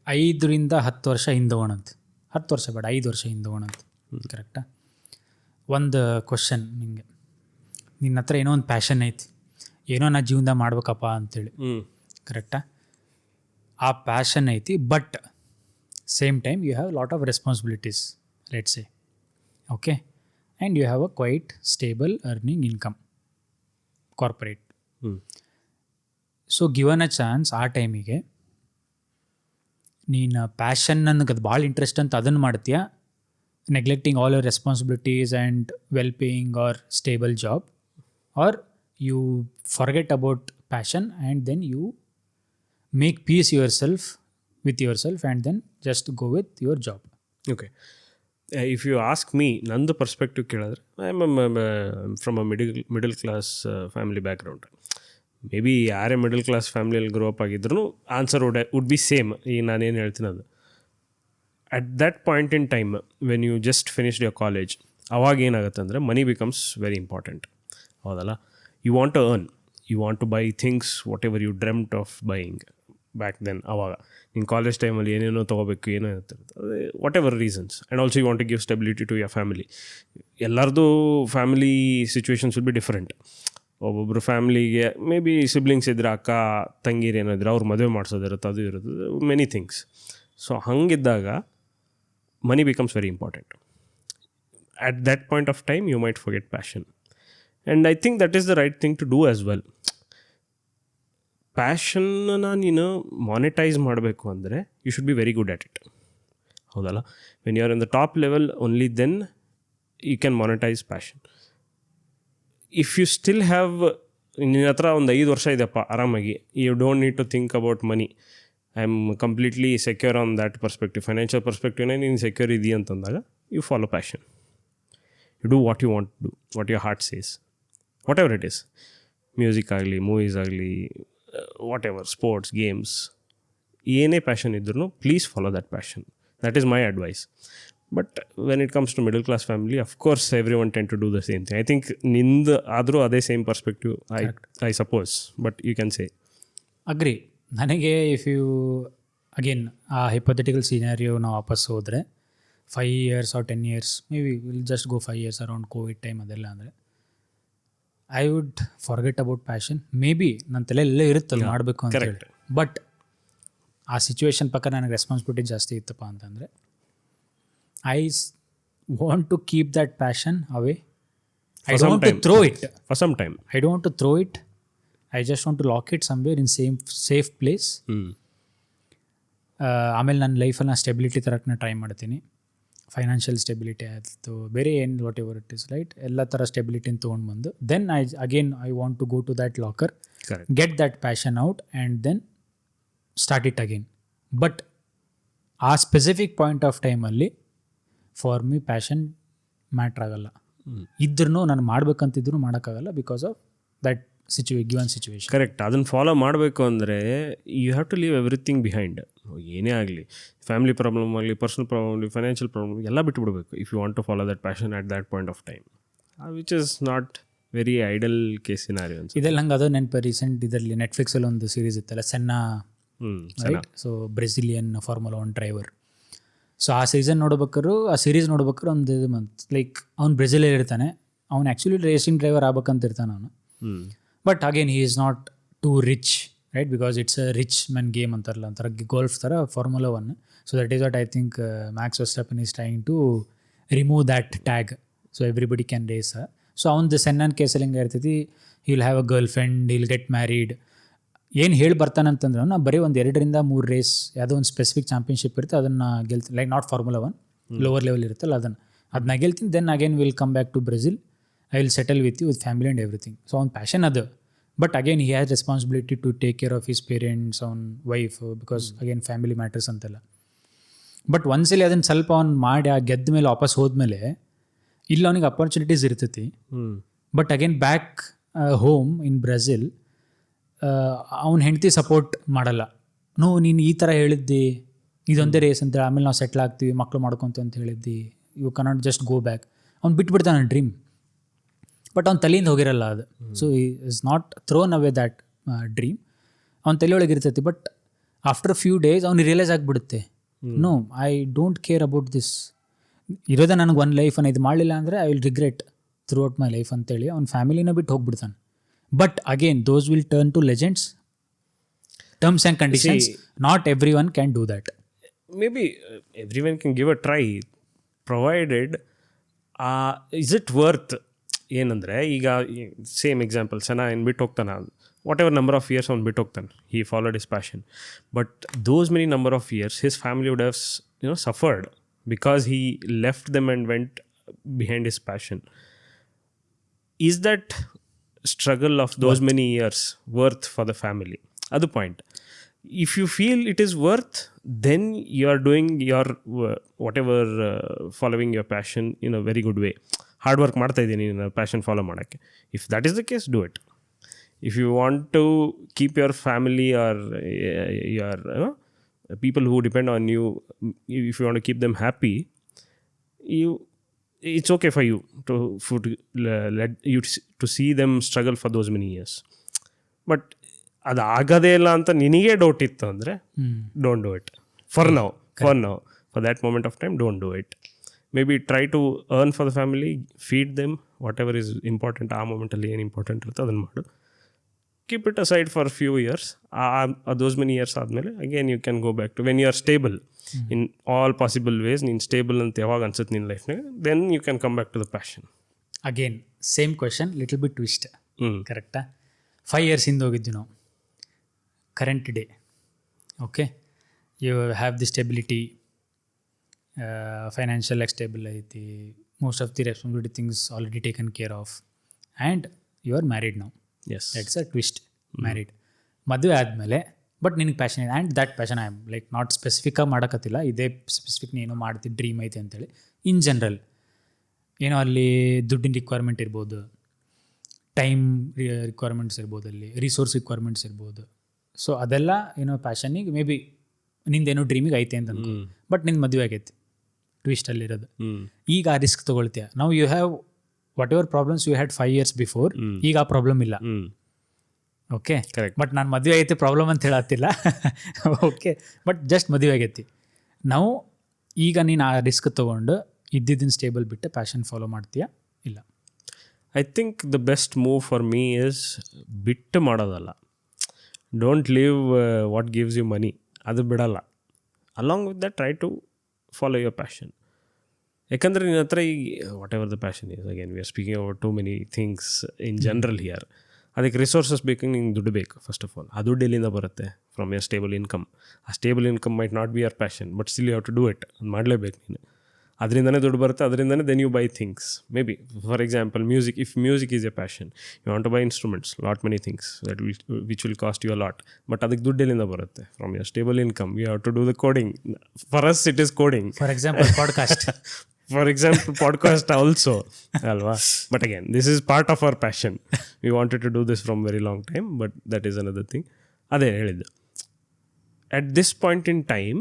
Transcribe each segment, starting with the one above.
5-10 ವರ್ಷ ಹಿಂದೋಣಂತ, 10 ವರ್ಷ ಬೇಡ 5 ವರ್ಷ ಹಿಂದೋಣಂತ, ಕರೆಕ್ಟಾ? ಒಂದು ಕ್ವಶನ್ ನಿಮಗೆ, ನಿನ್ನ ಹತ್ರ ಏನೋ ಒಂದು ಪ್ಯಾಷನ್ ಐತಿ, ಏನೋ ನಾ ಜೀವನದಾಗ ಮಾಡ್ಬೇಕಪ್ಪ ಅಂತೇಳಿ, ಕರೆಕ್ಟಾ? ಆ ಪ್ಯಾಷನ್ ಐತಿ, but same time you have lot of responsibilities, let's say, okay, and you have a quite stable earning income, corporate. So given a chance ಆ ಟೈಮಿಗೆ ನೀನು ಪ್ಯಾಷನ್, ನನಗೆ ಅದು ಭಾಳ ಇಂಟ್ರೆಸ್ಟ್ ಅಂತ ಅದನ್ನು ಮಾಡ್ತೀಯಾ, neglecting all your responsibilities and well paying or stable job, or you forget about passion and then you make peace with yourself and then just go with your job. Okay. If you ask me, ನಂದು perspective ಕೇಳಿದ್ರೆ, I'm from a middle class family background. Maybe ಯಾರೇ middle class ಫ್ಯಾಮಿಲಿಯಲ್ಲಿ grow up ಆಗಿದ್ರು answer would be same. ಈಗ ನಾನೇನು ಹೇಳ್ತೀನಿ ಅದು, at that point in time when you just finished your college, ಅವಾಗ ಏನಾಗುತ್ತೆ ಅಂದರೆ ಮನಿ ಬಿಕಮ್ಸ್ ವೆರಿ ಇಂಪಾರ್ಟೆಂಟ್, ಹೌದಲ್ಲ? You want to earn, you want to buy things whatever you dreamt of buying back then. ಅವಾಗ ನಿನ್ನ college ಟೈಮಲ್ಲಿ ಏನೇನೋ ತೊಗೋಬೇಕು, ಏನೋ ಇರ್ತಿರುತ್ತೆ, ಅದೇ whatever reasons. And also you want to give stability to your family. ಎಲ್ಲರದು family situations will be different. ಒಬ್ಬೊಬ್ಬರು ಫ್ಯಾಮ್ಲಿಗೆ ಮೇ ಬಿ ಸಿಬ್ಲಿಂಗ್ಸ್ ಇದ್ರೆ, ಅಕ್ಕ ತಂಗಿರು ಏನಾದ್ರೆ ಅವ್ರು ಮದುವೆ ಮಾಡಿಸೋದಿರುತ್ತೆ, ಅದು ಇರುತ್ತೆ, ಮೆನಿ ಥಿಂಗ್ಸ್. ಸೊ ಹಂಗಿದ್ದಾಗ money becomes very important. At that point of time you might forget passion, and I think that is the right thing to do as well. ಪ್ಯಾಷನ್ನ ನೀನು ಮಾನಿಟೈಸ್ ಮಾಡಬೇಕು ಅಂದರೆ you should be very good at it, ಹೌದಲ್ಲ? When you are in the top level only then you can monetize passion. If you still have, ನಿನ್ನ ಹತ್ರ ಒಂದು 5 ವರ್ಷ ಇದೆಯಪ್ಪ ಆರಾಮಾಗಿ, you don't need to think about money, I am completely secure on that perspective, financial ಪರ್ಸ್ಪೆಕ್ಟಿವ್ನೇ ನೀನು secure ಇದೆಯಾ ಅಂತಂದಾಗ you follow passion. You do what you want to do, what your heart says, whatever it is, music ಆಗಲಿ, movies ಆಗಲಿ, whatever, sports, games, ಏನೇ passion ಇದ್ರೂ please follow that passion. That is my advice. But when it comes to middle class family, of course every one tend to do the same thing. I think ನಿಂದು ಆದರೂ ಅದೇ same perspective, I suppose, but you can say. Agree. ನನಗೆ if you again ಆ hypothetical scenario ನಾವು ವಾಪಸ್ ಹೋದರೆ 5 years or 10 years, maybe will just go 5 years around Covid time ಅದೆಲ್ಲ ಅಂದರೆ, I would forget about passion. Maybe ನನ್ನ ತಲೆಯಲ್ಲೇ ಇರುತ್ತಲ್ಲ ಮಾಡಬೇಕು ಅಂತ ಹೇಳಿ, ಬಟ್ ಆ ಸಿಚುವೇಶನ್ ಪ್ರಕಾರ ನನಗೆ ರೆಸ್ಪಾನ್ಸಿಬಿಲಿಟಿ ಜಾಸ್ತಿ ಇತ್ತಪ್ಪ ಅಂತಂದರೆ I want to keep that passion away. I don't want to throw it. For some time. I don't want to throw it. I just want to lock it somewhere in safe place. ಆಮೇಲೆ ನನ್ನ ಲೈಫಲ್ಲಿ ನಾನು stability ತರಕ್ಕೆ ನಾನು try ಮಾಡ್ತೀನಿ. Financial stability ಆಯಿತು, ಬೇರೆ ಏನು whatever it is, right? ಎಲ್ಲ ಥರ ಸ್ಟೆಬಿಲಿಟಿನ ತೊಗೊಂಡು ಬಂದು then I want to go to that locker, get that passion out and then start it again. But ಆ ಸ್ಪೆಸಿಫಿಕ್ ಪಾಯಿಂಟ್ ಆಫ್ ಟೈಮಲ್ಲಿ ಫಾರ್ ಮಿ ಪ್ಯಾಷನ್ ಮ್ಯಾಟ್ರ್ ಆಗಲ್ಲ. ಇದ್ರೂ ನಾನು ಮಾಡ್ಬೇಕಂತಿದ್ರು ಮಾಡೋಕ್ಕಾಗಲ್ಲ because of that given situation. Correct. ಅದನ್ನು follow ಮಾಡಬೇಕು ಅಂದರೆ you have to leave everything behind. ಏನೇ ಆಗಲಿ, ಫ್ಯಾಮಿಲಿ ಪ್ರಾಬ್ಲಮ್ ಆಗಲಿ, ಪರ್ಸನಲ್ ಪ್ರಾಬ್ಲಮ್ ಆಗಲಿ, ಫೈನಾನ್ಷಿಯಲ್ ಪ್ರಾಬ್ಲಮ್ ಎಲ್ಲ ಬಿಟ್ಟುಬಿಡಬೇಕು if you want to follow that passion at that point of time, which is not very ideal case scenario. ಇದೆಲ್ಲ ಹಂಗೆ ಅದು ನೆನಪು. ರೀಸೆಂಟ್ ಇದರಲ್ಲಿ ನೆಟ್ಫ್ಲಿಕ್ಸಲ್ಲಿ ಒಂದು ಸೀರೀಸ್ ಇತ್ತಲ್ಲ, Senna, right? So Brazilian formula 1 driver. So ಆ ಸೀರೀಸ್ ನೋಡ್ಬೇಕಾದ್ರೆ ಒಂದು ಲೈಕ್ ಅವ್ನು ಬ್ರೆಜಿಲಲ್ಲಿ ಇರ್ತಾನೆ, ಅವ್ನು ಆ್ಯಕ್ಚುಲಿ ರೇಸಿಂಗ್ ಡ್ರೈವರ್ ಆಗ್ಬೇಕಂತ ಇರ್ತಾನೆ ಅವನು. But again he is not too rich, right? Because it's a rich men game ಅಂತಾರಲ್ಲ, ಒಂಥರ ಗೋಲ್ಫ್ ಥರ formula 1. So that is what I think Max Verstappen is trying to remove that tag, so everybody can race. So ಅವ್ನದು ಸೆನ್ನನ್ ಕೇಸಲ್ಲಿ ಹಿಂಗೆ ಇರ್ತೈತಿ, he will have a girlfriend, will get married. ಏನು ಹೇಳಿ ಬರ್ತಾನಂತಂದ್ರೆ ನಾ ಬರೀ ಒಂದು 2-3 ರೇಸ್ ಯಾವುದೋ ಒಂದು ಸ್ಪೆಸಿಫಿಕ್ ಚಾಂಪಿಯನ್ಶಿಪ್ ಇರುತ್ತೆ, ಅದನ್ನು ಗೆಲ್ತೀನಿ. Like not formula 1, lower level ಇರುತ್ತಲ್ಲ, ಅದನ್ನ ಗೆಲ್ತೀನಿ. Then again will come back to Brazil, I will settle with you with family and everything. So ಅವ್ನ ಪ್ಯಾಷನ್ ಅದು. But again he has responsibility to take care of his parents, ಅವ್ನ wife, because again family matters ಅಂತೆಲ್ಲ. But ಒಂದ್ಸಲಿ ಅದನ್ನು ಸ್ವಲ್ಪ ಅವ್ನು ಮಾಡಿ ಆ ಗೆದ್ದ ಮೇಲೆ ವಾಪಸ್ ಹೋದ್ಮೇಲೆ ಇಲ್ಲ ಅವನಿಗೆ ಅಪರ್ಚುನಿಟೀಸ್ ಇರ್ತೈತಿ. But again back home in Brazil ಅವ್ನ ಹೆಂಡತಿ ಸಪೋರ್ಟ್ ಮಾಡಲ್ಲ. ನೀನು ಈ ಥರ ಹೇಳಿದ್ದಿ, ಇದೊಂದೇ ರೇಸ್ ಅಂತೇಳಿ, ಆಮೇಲೆ ನಾವು ಸೆಟ್ಲ್ ಆಗ್ತೀವಿ, ಮಕ್ಕಳು ಮಾಡ್ಕೊತೀವಿ ಅಂತ ಹೇಳಿದ್ದಿ, you cannot just go back. ಅವ್ನು ಬಿಟ್ಬಿಡ್ತಾನೆ ಡ್ರೀಮ್, ಬಟ್ ಅವ್ನ ತಲೆಯಿಂದ ಹೋಗಿರಲ್ಲ ಅದು. ಸೊ ಈ is not thrown away that dream, ಅವ್ನ ತಲೆಯೊಳಗೆ ಇರ್ತೈತಿ. ಬಟ್ ಆಫ್ಟರ್ ಫ್ಯೂ ಡೇಸ್ ಅವ್ನಿಗೆ ರಿಯಲೈಸ್ ಆಗಿಬಿಡುತ್ತೆ, no I don't care about this, ಇರೋದೇ ನನಗೆ ಒಂದು ಲೈಫ್ ಇದು ಮಾಡಲಿಲ್ಲ ಅಂದರೆ I will regret throughout my life ಅಂತೇಳಿ ಅವ್ನ ಫ್ಯಾಮಿಲಿನ ಬಿಟ್ಟು ಹೋಗ್ಬಿಡ್ತಾನೆ. But again those will turn to legends, terms and conditions. Not every one can do that. Maybe everyone can give a try, provided is it worth. ಏನಂದರೆ ಈಗ same example, ಏನು ಬಿಟ್ಟು ಹೋಗ್ತಾನೆ, whatever number of years ಅವ್ನು ಬಿಟ್ಟು ಹೋಗ್ತಾನೆ, he followed his passion, but those many number of years his family would have suffered because he left them and went behind his passion. Is that struggle of those many years worth for the family? ಅದು point. If you feel it is worth, then you are doing your whatever, following your passion in a very good way. Hard work ಮಾಡ್ತಾ ಇದ್ದೀನಿ ನೀನು passion follow ಮಾಡೋಕ್ಕೆ. If that is the case, do it. If you want to keep your family or your people who depend on you, if you want to keep them happy, it's okay for you let you to see them struggle for those many years. But ಅದು ಆಗೋದೇ ಇಲ್ಲ ಅಂತ ನಿನಗೆ doubt ಇತ್ತು ಅಂದರೆ don't do it for now. For that moment of time don't do it. Maybe try to earn for the family, feed them, whatever is important, ಆ ಮೂಮೆಂಟಲ್ಲಿ ಏನು ಇಂಪಾರ್ಟೆಂಟ್ ಇರುತ್ತೆ ಅದನ್ನು ಮಾಡು. Keep it aside for few years. Those many years ಆದಮೇಲೆ again you can go back to when you are stable in all possible ways. ನೀನು stable ಅಂತ ಯಾವಾಗ ಅನ್ಸುತ್ತೆ ನಿನ್ನ ಲೈಫ್ನಾಗ, then you can come back to the passion. Again same question, little bit twist. ಕರೆಕ್ಟಾ? 5 years ಹಿಂದೆ ಹೋಗಿದ್ವಿ ನಾವು. current day, okay, you have the stability, financial stable ಐತಿ, most of the responsibility things already taken care of, and you are married now. Yes, that's a twist. Married, ಮದುವೆ ಆದಮೇಲೆ but ನಿನಗೆ passion ಇದೆ, and that passion I am like not ಸ್ಪೆಸಿಫಿಕ್ಕಾಗಿ ಮಾಡೋಕ್ಕತ್ತಿಲ್ಲ, ಇದೇ specific ನೀನು ಮಾಡ್ತಿ ಡ್ರೀಮ್ ಐತೆ ಅಂತೇಳಿ. ಇನ್ ಜನರಲ್ ಏನೋ ಅಲ್ಲಿ ದುಡ್ಡಿನ ರಿಕ್ವೈರ್ಮೆಂಟ್ ಇರ್ಬೋದು, ಟೈಮ್ ರಿಕ್ವೈರ್ಮೆಂಟ್ಸ್ ಇರ್ಬೋದು, ಅಲ್ಲಿ ರಿಸೋರ್ಸ್ ರಿಕ್ವೈರ್ಮೆಂಟ್ಸ್ ಇರ್ಬೋದು. ಸೊ ಅದೆಲ್ಲ ಏನೋ ಪ್ಯಾಷನಿಗೆ ಮೇ ಬಿ ನಿಂದೇನೋ ಡ್ರೀಮಿಗೆ ಐತೆ ಅಂತ ಅನ್ಕೊ, ಬಟ್ ನಿಂದು ಮದುವೆ ಆಗೈತಿ, ಟ್ವಿಸ್ಟಲ್ಲಿರೋದು. ಈಗ ಆ ರಿಸ್ಕ್ ತೊಗೊಳ್ತೀಯ. ನಾವು you have whatever problems you had 5 years before, ಈಗ ಆ ಪ್ರಾಬ್ಲಮ್ ಇಲ್ಲ. ಓಕೆ, ಬಟ್ ನಾನು ಮದುವೆ ಆಗೈತಿ ಪ್ರಾಬ್ಲಮ್ ಅಂತ ಹೇಳತ್ತಿಲ್ಲ. ಓಕೆ, ಬಟ್ ಜಸ್ಟ್ ಮದುವೆ ಆಗೈತಿ. ನಾವು ಈಗ ನೀನು ಆ ರಿಸ್ಕ್ ತೊಗೊಂಡು ಇದ್ದಿದ್ದನ್ನು ಸ್ಟೇಬಲ್ ಬಿಟ್ಟು ಪ್ಯಾಷನ್ ಫಾಲೋ ಮಾಡ್ತೀಯಾ? ಇಲ್ಲ. I think the best move for me is ಬಿಟ್ಟು ಮಾಡೋದಲ್ಲ. Don't leave what gives you money, ಅದು ಬಿಡಲ್ಲ. Along with that try to follow your passion. ಯಾಕಂದರೆ ನಿನ್ನ ಹತ್ರ ಈಗ whatever the passion is, again we are speaking about too many things in general here. ಅದಕ್ಕೆ resources ಬೇಕು, ನಿಂಗೆ ದುಡ್ಡು ಬೇಕು ಫಸ್ಟ್ ಆಫ್ ಆಲ್. ಆ ದುಡ್ಡು ಎಲ್ಲಿಂದ ಬರುತ್ತೆ? From your stable income. ಆ stable income might not be your passion, but still you have to do it. ಅದು ಮಾಡಲೇಬೇಕು ನೀನು. ಅದರಿಂದನೇ ದುಡ್ಡು ಬರುತ್ತೆ, ಅದರಿಂದನೇ then you buy things. Maybe for example music, if music is a passion, you want to buy instruments, lot many things that which will cost you a lot. But ಅದಕ್ಕೆ ದುಡ್ಡು ಎಲ್ಲಿಂದ ಬರುತ್ತೆ? From your stable income. You have to do the coding. For us it is coding. For example podcast. For example podcast also ಅಲ್ವಾ? But again this is part of our passion. We wanted to do this from very long time, but that is another thing. ಅದೇ ಹೇಳಿದ್ದು, at this point in time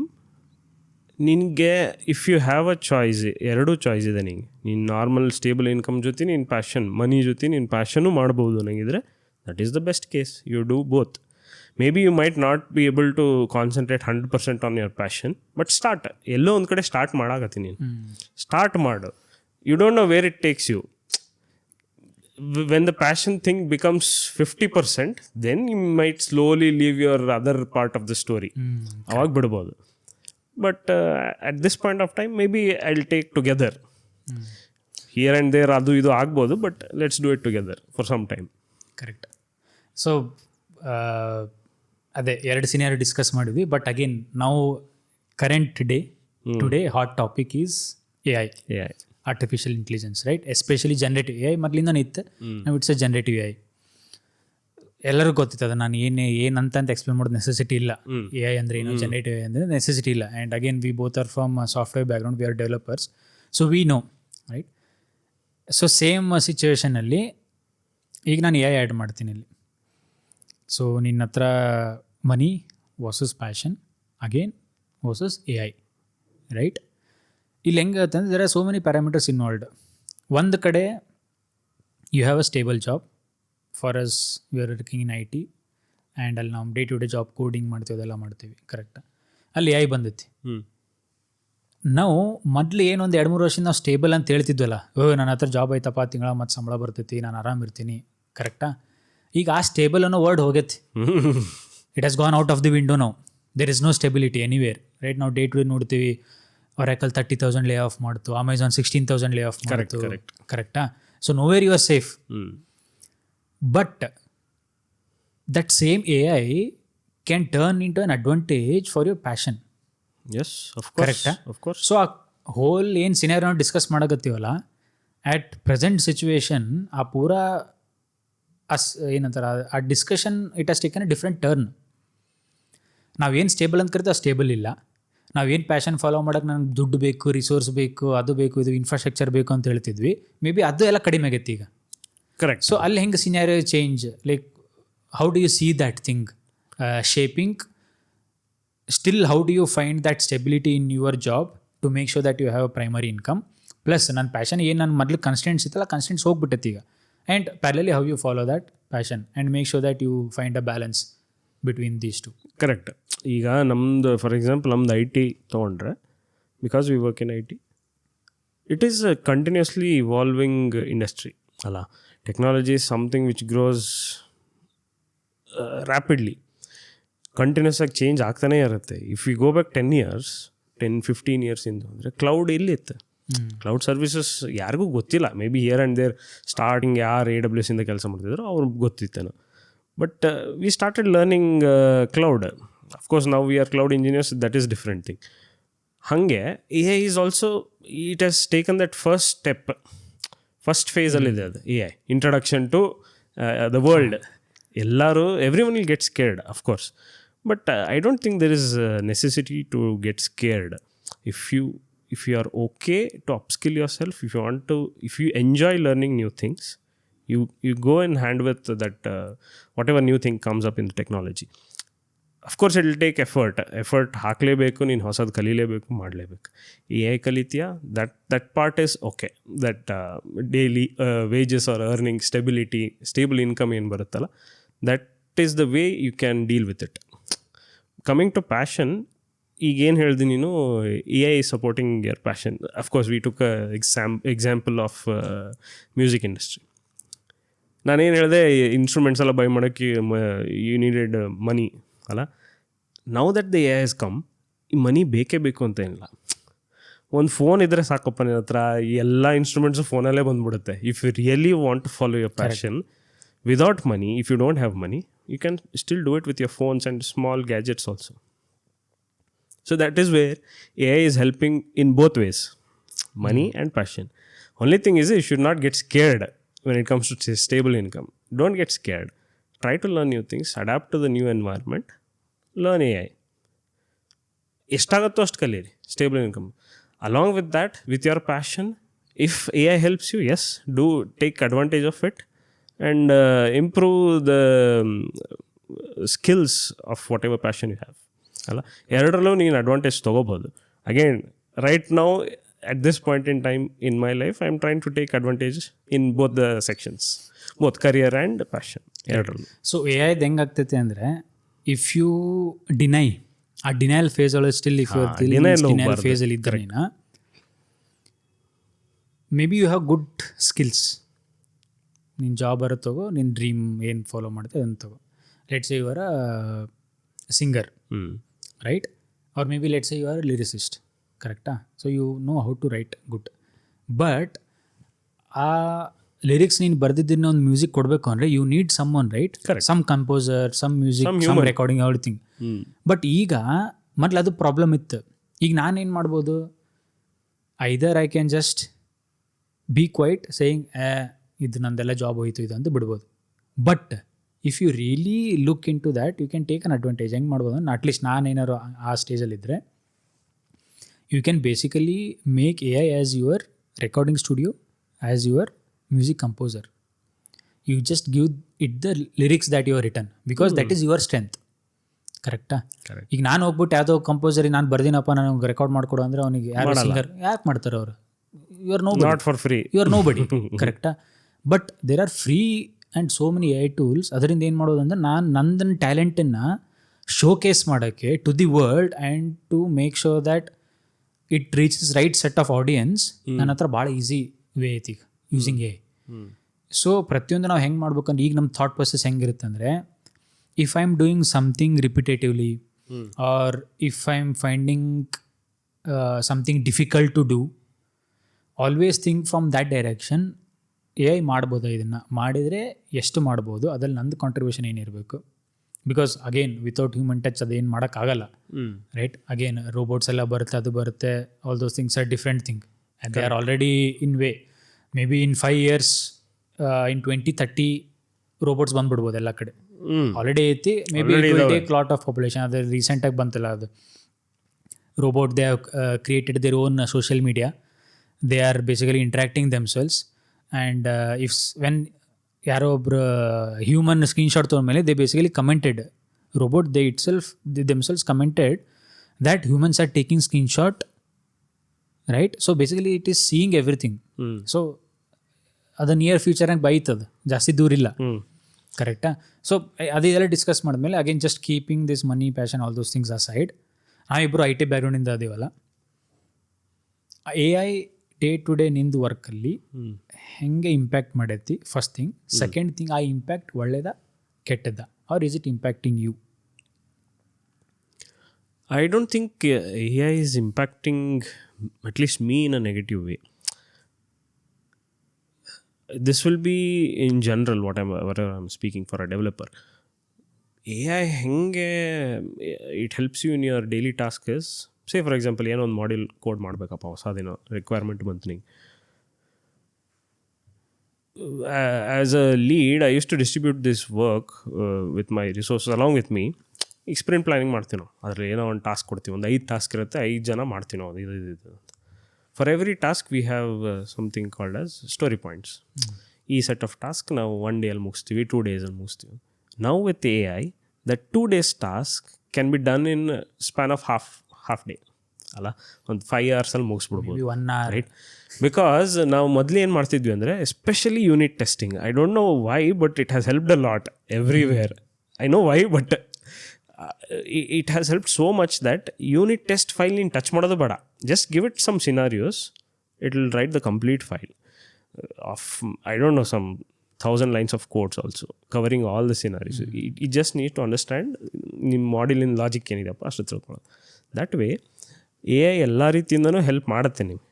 ನಿನಗೆ if you have a choice, ಎರಡೂ choice ಇದೆ ನಿಂಗೆ. ನೀನು normal stable income ಜೊತೆ ನೀನು passion, ಮನಿ ಜೊತೆ ನೀನು ಪ್ಯಾಷನು ಮಾಡ್ಬೋದು ನನಗಿದ್ರೆ, that is the best case. You do both. Maybe you might not be able to concentrate 100% on your passion, but start. ಎಲ್ಲೋ ಒಂದು ಕಡೆ ಸ್ಟಾರ್ಟ್ ಮಾಡಾಕತ್ತಿ ನೀನು. ಸ್ಟಾರ್ಟ್ ಮಾಡು. You don't know where it takes you. When the passion thing becomes 50%, then you might slowly leave your other part of the story. ಅವಾಗ ಬಿಡ್ಬೋದು. But at this point of time may be I will take together. Here and there ಅದು ಇದು ಆಗ್ಬೋದು, but let's do it together for some time. Correct. So ಅದೇ 2 scenario discuss ಮಾಡಿದ್ವಿ. But again ನಾವು current day today hot topic is AI, artificial intelligence, right? Especially generative AI. ಮೊದಲಿಂದನೇ ಇತ್ತು. ನಾವು it's A generative AI. ಎಲ್ಲರಿಗೂ ಗೊತ್ತಿತ್ತು ಅದು. ನಾನು ಏನಂತ ಎಕ್ಸ್ಪ್ಲೇನ್ ಮಾಡೋದು ನೆಸೆಸಿಟಿ ಇಲ್ಲ. AI ಅಂದರೆ ಏನು, ಜನರೇಟಿವ್ AI ಅಂದರೆ ನೆಸೆಸಿಟಿ ಇಲ್ಲ. And again we both are from software background, we are developers, so we know, right? So same ಸಿಚುವೇಷನಲ್ಲಿ ಈಗ ನಾನು AI ಆ್ಯಡ್ ಮಾಡ್ತೀನಿ ಇಲ್ಲಿ. ಸೊ ನಿನ್ನ ಹತ್ರ money versus passion, again versus AI, right? ಇಲ್ಲಿ ಹೆಂಗೆ ಅಂತಂದರೆ there are so many parameters involved. ಒಂದು ಕಡೆ you have a stable job. For us we are working in IT, and ಅಲ್ಲಿ ನಾವು day to day job coding ಮಾಡ್ತೀವಿ, ಅದೆಲ್ಲ ಮಾಡ್ತೀವಿ. ಕರೆಕ್ಟಾ? ಅಲ್ಲಿ AI ಬಂದೈತಿ. ನಾವು ಮೊದಲು ಏನೊಂದು 2-3 ವರ್ಷದಿಂದ ನಾವು ಸ್ಟೇಬಲ್ ಅಂತ ಹೇಳ್ತಿದ್ವಲ್ಲ, ನನ್ನ ಹತ್ರ ಜಾಬ್ ಐತಪ್ಪ, ತಿಂಗಳ ಮತ್ತು ಸಂಬಳ ಬರ್ತೈತಿ, ನಾನು ಆರಾಮಿರ್ತೀನಿ. ಕರೆಕ್ಟಾ? ಈಗ ಆ ಸ್ಟೇಬಲ್ ಅನ್ನೋ ವರ್ಡ್ ಹೋಗೈತಿ. It has gone out of the window now. There is no stability anywhere. Right? ನಾವು ಡೇ ಟು ಡೇ ನೋಡ್ತೀವಿ, Oracle 30,000 ಲೇ ಆಫ್ ಮಾಡ್ತು, Amazon 16,000 ಲೇ ಆಫ್ ಮಾಡ್ತು. ಕರೆಕ್ಟಾ? So nowhere you are safe. But that same AI can turn into an advantage for your passion. Yes, of course. ಕರೆಕ್ಟಾ? Of course. So ಆ whole ಏನು scenario discuss ಮಾಡಕತ್ತೀವಲ್ಲ, ಆ್ಯಟ್ ಪ್ರೆಸೆಂಟ್ ಸಿಚುವೇಶನ್ ಆ ಪೂರಾ ಏನಂತಾರೆ ಆ discussion it has taken a different turn. ನಾವೇನು stable ಅಂತ ಕರಿತೀವಿ, ಆ ಸ್ಟೇಬಲ್ ಇಲ್ಲ. ನಾವೇನು ಪ್ಯಾಷನ್ ಫಾಲೋ ಮಾಡೋಕೆ ನನಗೆ ದುಡ್ಡು ಬೇಕು, ರಿಸೋರ್ಸ್ ಬೇಕು, ಅದು ಬೇಕು, ಇದು ಇನ್ಫ್ರಾಸ್ಟ್ರಕ್ಚರ್ ಬೇಕು ಅಂತ ಹೇಳ್ತಿದ್ವಿ. ಮೇ ಬಿ ಅದು ಎಲ್ಲ ಕಡಿಮೆ ಆಗೈತಿ ಈಗ. ಕರೆಕ್ಟ್. ಸೊ ಅಲ್ಲಿ ಹೆಂಗೆ scenario change, like how do U see that thing shaping? Still, how do you find that stability in your job to make sure that you have a primary income? Plus, ನನ್ನ passion ಏನು, ನನ್ನ ಮೊದಲು constants ಇತ್ತಲ್ಲ, constants ಹೋಗ್ಬಿಟ್ಟೈತಿ ಈಗ. And parallelly how you follow that passion and make sure that you find a balance between these two. Correct. ಈಗ ನಮ್ಮದು for example ನಮ್ದು IT ತೊಗೊಂಡ್ರೆ, because we work in IT, it is a continuously evolving industry ಅಲ್ಲ. Technology is something which grows rapidly, continuous ಆಗಿ change ಆಗ್ತಾನೇ ಇರುತ್ತೆ. If you go back 10-15 years ಇಂದ ಅಂದರೆ ಕ್ಲೌಡ್ ಎಲ್ಲಿತ್ತು? ಕ್ಲೌಡ್ ಸರ್ವಿಸಸ್ ಯಾರಿಗೂ ಗೊತ್ತಿಲ್ಲ. Maybe here and there starting ಯಾರು AWS ಇಂದ ಕೆಲಸ ಮಾಡ್ತಿದ್ರು ಅವ್ರಿಗೆ ಗೊತ್ತಿತ್ತೇನೋ. But we started learning cloud. Of course ನಾವು we are cloud engineers, that is different thing. ಹಾಗೆ AI is also, it has taken that first step, first ಫೇಸಲ್ಲಿದೆ ಅದು. AI introduction to the world. ಎಲ್ಲರೂ every one will get scared, of course. But I don't think there is a necessity to get scared. If you are okay to upskill yourself, if you enjoy learning new things, you go in hand with that whatever new thing comes up in the technology. Of course, it will take effort ಹಾಕಲೇಬೇಕು, ನೀನು ಹೊಸದು ಕಲೀಲೇಬೇಕು, ಮಾಡಲೇಬೇಕು. AI ಕಲಿತೀಯಾ, that part is okay. That daily wages or earning stable income ಏನು ಬರುತ್ತಲ್ಲ, that is the way you can deal with it. Coming to passion, ಈಗೇನು ಹೇಳ್ದೆ ನೀನು, AI is supporting your passion. Of course, we took example of music industry. ನಾನೇನು ಹೇಳಿದೆ, instruments ಎಲ್ಲ by ಮಾಡೋಕ್ಕೆ you needed ಮನಿ ಅಲ್ಲ. Now that the AI has come, ಈ ಮನಿ ಬೇಕೇ ಬೇಕು ಅಂತ ಏನಿಲ್ಲ. ಒಂದು ಫೋನ್ ಇದ್ದರೆ ಸಾಕಪ್ಪ ನಿನ್ನ ಹತ್ರ, ಎಲ್ಲ ಇನ್ಸ್ಟ್ರೂಮೆಂಟ್ಸು ಫೋನಲ್ಲೇ ಬಂದುಬಿಡುತ್ತೆ. If you really want to follow your passion without money, if you don't have money, you can still do it with your phones and small gadgets also. So that is where AI is helping in both ways, money and passion. Only thing is, you should not get scared when it comes to stable income. Don't get scared. Try to learn new things, adapt to the new environment, learn AI. ಎಷ್ಟಾಗುತ್ತೋ ಅಷ್ಟು ಕಲೀರಿ, stable income. Along with that, with your passion, if AI helps you, yes, do take advantage of it and improve the skills of whatever passion you have. ಅಲ್ಲ, ಎರಡರಲ್ಲೂ ನೀನು advantage ತೊಗೋಬೋದು. Again, right now at this point in time in my life, I am trying to take advantage in both the sections, both career and passion. ಎರಡರಲ್ಲೂ. So AI ಹೆಂಗೆ ಆಗ್ತೈತೆ ಅಂದರೆ, if you deny, ಆ denial phase ಒಳಗೆ still if you denial ಫೇಸಲ್ಲಿ ಇದ್ದರೆ, maybe you have good skills. ನಿನ್ನ job ಬರೋ ತಗೋ, ನಿನ್ನ ಡ್ರೀಮ್ ಏನು ಫಾಲೋ ಮಾಡ್ತೀವಿ ಅದನ್ನು ತಗೋ. Let's say you are a singer, right? Or maybe let's say you are lyricist, ಕರೆಕ್ಟಾ? So you know how to write good. But ಆ ಲಿರಿಕ್ಸ್ ನೀನು ಬರೆದಿದ್ದನ್ನ ಒಂದು ಮ್ಯೂಸಿಕ್ ಕೊಡಬೇಕು ಅಂದರೆ you need someone, right? Some composer, some music, some recording, everything. But ಈಗ ಮೊದಲು ಅದು ಪ್ರಾಬ್ಲಮ್ ಇತ್ತು. ಈಗ ನಾನೇನು ಮಾಡ್ಬೋದು, either I can just be quiet saying ಇದು ನಂದೆಲ್ಲ ಜಾಬ್ ಹೋಯ್ತು ಇದು ಅಂತ ಬಿಡ್ಬೋದು. But if you really look into that, you can take an advantage. ಹೆಂಗೆ ಮಾಡ್ಬೋದು ಅಂದ್ರೆ, ಅಟ್ಲೀಸ್ಟ್ ನಾನೇನಾರು ಆ ಸ್ಟೇಜಲ್ಲಿದ್ದರೆ, you can basically make AI as your recording studio, as your music composer. You just give it the lyrics that you are return, because that is your strength, ಕರೆಕ್ಟಾ? ಈಗ ನಾನು ಹೋಗ್ಬಿಟ್ಟು ಯಾವುದೋ ಕಂಪೋಸರಿ ನಾನು ಬರ್ದಿನಪ್ಪ, ನನಗೆ ರೆಕಾರ್ಡ್ ಮಾಡಿಕೊಡು ಅಂದರೆ ಅವನಿಗೆ ಯಾರು ಸಿಂಗರ್ ಯಾಕೆ ಮಾಡ್ತಾರೆ ಅವರು? You are no, not for free, you are nobody, ಕರೆಕ್ಟಾ? But there are free and so many AI tools. ಅದರಿಂದ ಏನು ಮಾಡೋದು ಅಂದರೆ ನಾನು ನಂದನ್ನು ಟ್ಯಾಲೆಂಟನ್ನು ಶೋಕೇಸ್ ಮಾಡೋಕ್ಕೆ to the world and to make sure that it reaches right set of audience. ನನ್ನ ಹತ್ರ ಭಾಳ ಈಸಿ ವೇ ಐತಿ ಈಗ ಯೂಸಿಂಗ್ AI. ಸೊ ಪ್ರತಿಯೊಂದು ನಾವು ಹೆಂಗೆ ಮಾಡ್ಬೇಕಂದ್ರೆ ಈಗ ನಮ್ಮ ಥಾಟ್ ಪ್ರೊಸೆಸ್ ಹೆಂಗಿರುತ್ತೆ ಅಂದರೆ, if I am doing something repetitively or if I am finding something difficult to do, always think from that direction. AI ಮಾಡ್ಬೋದಾ, ಇದನ್ನು ಮಾಡಿದರೆ ಎಷ್ಟು ಮಾಡ್ಬೋದು, ಅದ್ರಲ್ಲಿ ನಂದು ಕಾಂಟ್ರಿಬ್ಯೂಷನ್ ಏನಿರಬೇಕು. Because again without human touch ಅದೇನು ಮಾಡೋಕ್ಕಾಗಲ್ಲ, ರೈಟ್? ಅಗೇನ್ ರೋಬೋಟ್ಸ್ ಎಲ್ಲ ಬರುತ್ತೆ, ಅದು ಬರುತ್ತೆ, all those things are different thing and they are already in way. Maybe in 5 years, in 2030 robots ಬಂದ್ಬಿಡ್ಬೋದು ಎಲ್ಲ ಕಡೆ. ಆಲ್ರೆಡಿ ಐತಿ. Maybe it will take lot of population. ಅದು ರೀಸೆಂಟಾಗಿ ಬಂತಲ್ಲ ಅದು robot. They have created their own social media. They are basically interacting themselves and when ಯಾರೋ ಒಬ್ಬರು ಹ್ಯೂಮನ್ ಸ್ಕ್ರೀನ್ಶಾಟ್ ತೊಗೊಂಡ್ಮೇಲೆ they basically commented, robot they themselves commented that humans are taking screenshot, right? So basically it is seeing everything. So ಅದು near ಫ್ಯೂಚರ್ನಾಗ ಬೈತದೆ, ಜಾಸ್ತಿ ದೂರಿಲ್ಲ, ಕರೆಕ್ಟಾ? So ಅದೆಲ್ಲ ಡಿಸ್ಕಸ್ ಮಾಡಿದ್ಮೇಲೆ again just keeping this money, passion, all those things ಆ side. ನಾವಿಬ್ಬರು IT ಬ್ಯಾಕ್ಗ್ರೌಂಡಿಂದ ಅದೀವಲ್ಲ, AI ಡೇ ಟು ಡೇ ನಿಂದು ವರ್ಕಲ್ಲಿ ಹೆಂಗೆ ಇಂಪ್ಯಾಕ್ಟ್ ಮಾಡೈತಿ? First thing. ಸೆಕೆಂಡ್ ಥಿಂಗ್, ಆ ಇಂಪ್ಯಾಕ್ಟ್ ಒಳ್ಳೇದ ಕೆಟ್ಟದ, or is it impacting you? I don't think AI is impacting at least me in a negative way. This will be in general whatever I'm speaking for a developer. AI ಹೆಂಗೆ it helps you in your daily task is, say for example ಏನೋ ಒಂದು module code ಮಾಡಬೇಕಪ್ಪ, ಹೊಸದೇನೋ requirement ಬಂತು ನಿಂಗೆ. As a lead, I used to distribute this work with my resources along with me. ಈಗ sprint planning ಮಾಡ್ತೀವಿ ನಾವು. ಅದರಲ್ಲಿ ಏನೋ ಒಂದು ಟಾಸ್ಕ್ ಕೊಡ್ತೀವಿ, ಒಂದು 5 ಟಾಸ್ಕ್ ಇರುತ್ತೆ, 5 ಜನ ಮಾಡ್ತೀವಿ ನಾವು ಇದು ಅಂತ. For every task we have something called as story points. ಈ ಸೆಟ್ ಆಫ್ ಟಾಸ್ಕ್ ನಾವು 1 day ಮುಗಿಸ್ತೀವಿ, 2 days ಮುಗಿಸ್ತೀವಿ. Now with AI, that 2 days task can be done in span of half day. ಅಲ್ಲ, ಒಂದು 5 hours ಮುಗಿಸ್ಬಿಡ್ಬೋದು, 1 hour, ರೈಟ್? ಬಿಕಾಸ್ ನಾವು ಮೊದಲು ಏನು ಮಾಡ್ತಿದ್ವಿ ಅಂದರೆ, especially unit testing. I don't know why, but it has helped a lot everywhere. I know why, but it has helped so much that unit test file in touch ಮಾಡೋದು ಬೇಡ. Just give it some scenarios, it will write the complete file of, I don't know, some 1000 lines of codes also covering all the scenarios. It just needs to understand ನಿಮ್ಮ ಮಾಡೆಲಿನ logic ಏನಿದೆಯಪ್ಪ ಅಷ್ಟು ತಿಳ್ಕೊಳ್ಳೋದು. That way AI ಎಲ್ಲ ರೀತಿಯಿಂದನೂ help ಮಾಡುತ್ತೆ ನಿಮಗೆ.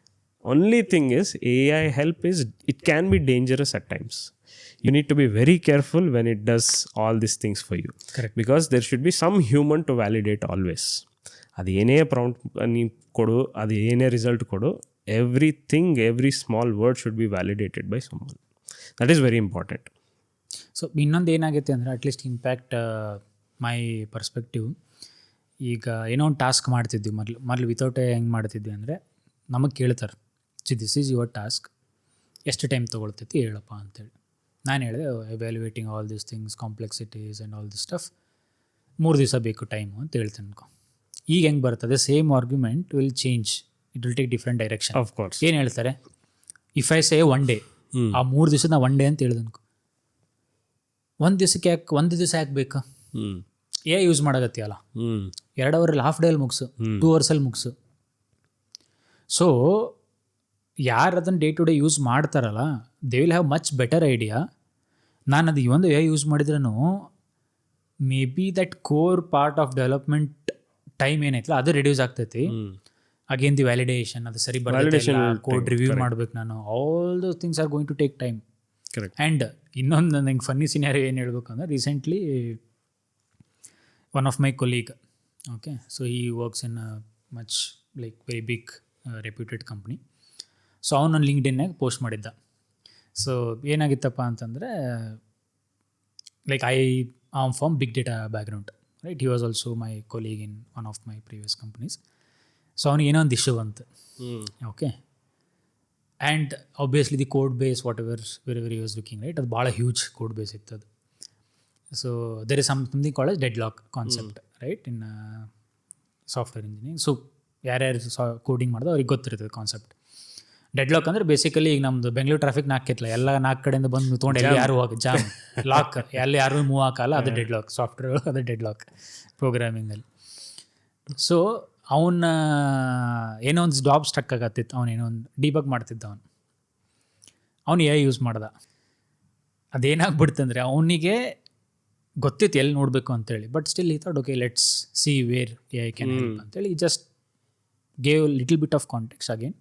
Only thing is AI help is it can be dangerous at times. You need to be very careful when it does all these things for you. Correct. Because there should be some human to validate always. ಅದು ಏನೇ prompt ನೀವು ಕೊಡು, ಅದು ಏನೇ result ಕೊಡು, every small word should be validated by someone. That is very important. So ಇನ್ನೊಂದು ಏನಾಗುತ್ತೆ ಅಂದರೆ, ಅಟ್ಲೀಸ್ಟ್ ಇಂಪ್ಯಾಕ್ಟ್ ಮೈ ಪರ್ಸ್ಪೆಕ್ಟಿವ್. ಈಗ ಏನೋ ಒಂದು ಟಾಸ್ಕ್ ಮಾಡ್ತಿದ್ವಿ ಮೊದಲು ವಿತೌಟ್ ಹೆಂಗೆ ಮಾಡ್ತಿದ್ವಿ ಅಂದರೆ, ನಮಗೆ ಕೇಳ್ತಾರೆ, ದಿಸ್ ಈಸ್ ಯುವರ್ ಟಾಸ್ಕ್, ಎಷ್ಟು ಟೈಮ್ ತೊಗೊಳ್ತೈತಿ ಹೇಳಪ್ಪ ಅಂತೇಳಿ. ನಾನು ಹೇಳಿದೆ, evaluating all these things, complexities and all this stuff, 3 ದಿವಸ ಬೇಕು ಟೈಮು ಅಂತ ಹೇಳ್ತೀನಿ ಅನ್ಕೊ. ಈಗ ಹೆಂಗೆ ಬರ್ತದೆ, same argument will change, it will take different direction. Of course. ಏನು ಹೇಳ್ತಾರೆ, ಇಫ್ ಐ ಸೇ 1 day, ಆ 3 ದಿವಸ ನಾ 1 day ಅಂತ ಹೇಳ್ದೆ ಅನ್ಕೊ. 1 ದಿವಸಕ್ಕೆ ಯಾಕೆ ಬೇಕು? AI ಯೂಸ್ ಮಾಡಕತ್ತೀಯಲ್ಲ, 2 ಅವರಲ್ಲಿ ಹಾಫ್ ಡೇಲಿ ಮುಗಿಸು, 2 hours ಮುಗಿಸು. ಸೊ ಯಾರು ಅದನ್ನು ಡೇ ಟು ಡೇ ಯೂಸ್ ಮಾಡ್ತಾರಲ್ಲ, they will have much better idea. ನಾನು ಅದು ಒಂದು AI ಯೂಸ್ ಮಾಡಿದ್ರೂ may be that core part of development time ಏನೈತಲ್ಲ ಅದು ರಿಡ್ಯೂಸ್ ಆಗ್ತೈತಿ. ಅಗೇನ್ ದಿ ವ್ಯಾಲಿಡೇಷನ್, ಅದು ಸರಿ ಬರ್ತೈತೆ, ಕೋಡ್ ರಿವ್ಯೂ ಮಾಡ್ಬೇಕು ನಾನು, all those things are going to take time. Correct. And ಇನ್ನೊಂದು ನಂಗೆ ಫನ್ನಿ ಸಿನಾರಿಯೋ ಏನು ಹೇಳ್ಬೇಕು ಅಂದರೆ, recently one of my colleague, okay, so he works in much like very big reputed company. So ಅವನು ಲಿಂಕ್ಡ್ಇನ್ನಾಗ post ಮಾಡಿದ್ದ. ಸೊ ಏನಾಗಿತ್ತಪ್ಪ ಅಂತಂದರೆ, like I am from big data background, right? He was also my colleague in one of my previous companies. So ಅವನಿಗೆ ಏನೋ ಒಂದು issue ಬಂತು, okay, and obviously the code base what very was looking, right? ಅದು ಭಾಳ huge code base ಇತ್ತು ಅದು. So there is something called dead lock concept, right, in software engineering. So ಯಾರ್ಯಾರು coding ಮಾಡೋದು ಅವ್ರಿಗೆ ಗೊತ್ತಿರ್ತದೆ ಕಾನ್ಸೆಪ್ಟ್. ಡೆಡ್ ಲಾಕ್ ಅಂದರೆ basically ಈಗ ನಮ್ಮದು ಬೆಂಗಳೂರು ಟ್ರಾಫಿಕ್ ನಾಲ್ಕಿತ್ತಲ್ಲ, ಎಲ್ಲ 4 ಕಡೆಯಿಂದ ಬಂದು ತೊಗೊಂಡು ಎಲ್ಲಿ ಯಾರು ಹೋಗಿ ಜಾಮ್ ಲಾಕ್, ಎಲ್ಲಿ ಯಾರು ಮೂವ್ ಹಾಕಲ್ಲ, ಅದು ಡೆಡ್ ಲಾಕ್. ಸಾಫ್ಟ್ವೇರ್ ಅದು ಡೆಡ್ ಲಾಕ್ ಪ್ರೋಗ್ರಾಮಿಂಗಲ್ಲಿ. ಸೊ ಅವನ ಏನೋ ಒಂದು ಜಾಬ್ ಸ್ಟಕ್ ಆಗತ್ತಿತ್ತು, ಅವನೇನೋ ಒಂದು ಡಿಬಗ್ ಮಾಡ್ತಿದ್ದ ಅವನು ಎ ಯೂಸ್ ಮಾಡ್ದ. ಅದೇನಾಗ್ಬಿಡ್ತಂದ್ರೆ ಅವನಿಗೆ ಗೊತ್ತಿತ್ತು ಎಲ್ಲಿ ನೋಡಬೇಕು ಅಂತೇಳಿ, ಬಟ್ ಸ್ಟಿಲ್ ಈ thought okay let's see where a can help ಅಂತೇಳಿ just gave little bit of context again.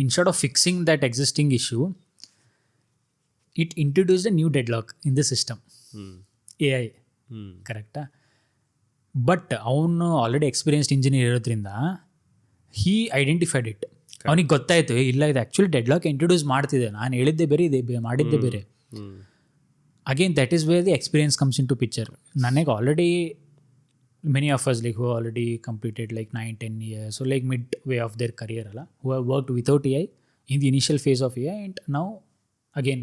Instead of fixing that existing issue, it introduced a new deadlock in the system. AI. ಕರೆಕ್ಟಾ? But ಅವನು already experienced engineer ಇರೋದ್ರಿಂದ ಹೀ identified it. ಅವನಿಗೆ ಗೊತ್ತಾಯಿತು, ಇಲ್ಲ ಇದು actually deadlock introduce ಮಾಡ್ತಿದೆ, ನಾನು ಹೇಳಿದ್ದೆ ಬೇರೆ, ಇದೆ ಮಾಡಿದ್ದೆ ಬೇರೆ. Again that is where the experience comes in to picture. ನನಗೆ already many of us like who already completed like 9-10 years, so like mid way of their career alla, who have worked without AI in the initial phase of AI, and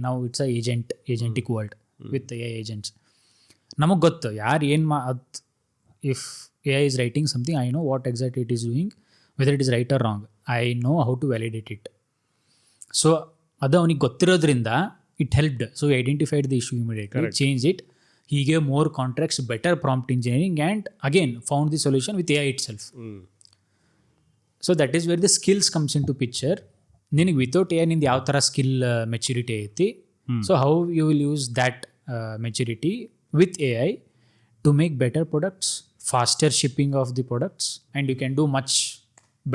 now it's a agentic world with AI agents. ನಮಗೆ ಗೊತ್ತು ಯಾರು ಏನು if AI is writing something, I know what exactly it is doing, whether it is right or wrong, I know how to validate it. So ಅದು ಅವನಿಗೆ ಗೊತ್ತಿರೋದ್ರಿಂದ it helped, so he identified the issue immediately. Correct. Changed it. He gave more context, better prompt engineering, and again found the solution with AI itself. So that is where the skills comes into picture. Ninige without AI ನಿಂದು ಯಾವ ಥರ skill maturity ಐತಿ, so how you will use that maturity with AI to make better products, faster shipping of the products, and you can do much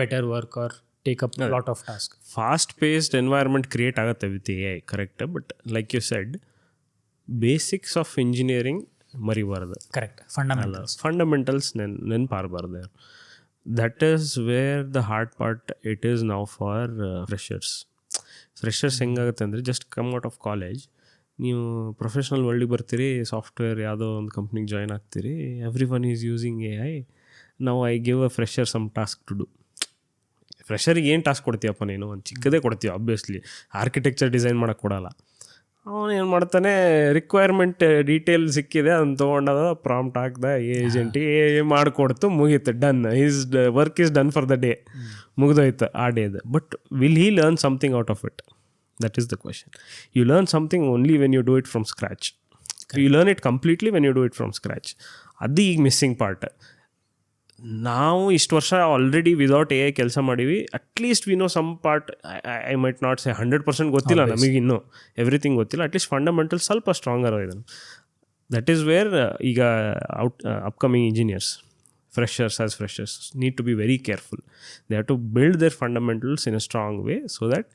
better work or take up a lot of tasks. Fast paced environment create ಆಗುತ್ತೆ with AI, correct? But like you said, basics of engineering ಮರಿಬಾರ್ದು. Correct. Fundamentals ನೆನಪಾರಬಾರ್ದು. That is where the hard part it is now for freshers. ಹೆಂಗಾಗುತ್ತೆ ಅಂದರೆ just come out of college, ನೀವು professional ವರ್ಲ್ಡಿಗೆ ಬರ್ತೀರಿ, software ಯಾವುದೋ ಒಂದು ಕಂಪ್ನಿಗೆ ಜಾಯ್ನ್ ಆಗ್ತೀರಿ, everyone is using AI. ನಾವು I give a fresher some task to do. ಫ್ರೆಷರಿಗೆ ಏನು ಟಾಸ್ಕ್ ಕೊಡ್ತೀಯಪ್ಪ ನೀನು? ಒಂದು ಚಿಕ್ಕದೇ ಕೊಡ್ತೀವಿ, ಆಬ್ವಿಯಸ್ಲಿ ಆರ್ಕಿಟೆಕ್ಚರ್ ಡಿಸೈನ್ ಮಾಡೋಕ್ಕೆ ಕೊಡೋಲ್ಲ. ಅವನು ಏನು ಮಾಡ್ತಾನೆ, ರಿಕ್ವೈರ್ಮೆಂಟ್ ಡೀಟೇಲ್ ಸಿಕ್ಕಿದೆ, ಅದನ್ನು ತೊಗೊಂಡದ ಪ್ರಾಂಪ್ಟ್ ಹಾಕ್ದ ಏಜೆಂಟಿಗೆ, ಮಾಡಿಕೊಡ್ತು, ಮುಗೀತು, done. Work is done for the day, ಮುಗಿದೋಯ್ತು ಆ ಡೇದು. But will he learn something out of it? That is the question. You learn something only when you do it from scratch. You learn it completely when you do it from scratch. ಅದು ಈಗ missing part. ನಾವು ಇಷ್ಟು ವರ್ಷ already without AI ಕೆಲಸ ಮಾಡೀವಿ. At least we know some part. I might not say 100% ಗೊತ್ತಿಲ್ಲ ನಮಗಿನ್ನೂ, everything ಗೊತ್ತಿಲ್ಲ. ಅಟ್ಲೀಸ್ಟ್ ಫಂಡಮೆಂಟಲ್ ಸ್ವಲ್ಪ ಸ್ಟ್ರಾಂಗರ್ ಇದನ್ನು. ದಟ್ ಈಸ್ ವೇರ್ ಈಗ upcoming engineers, freshers need to be very careful. They have to build their fundamentals in a strong way so that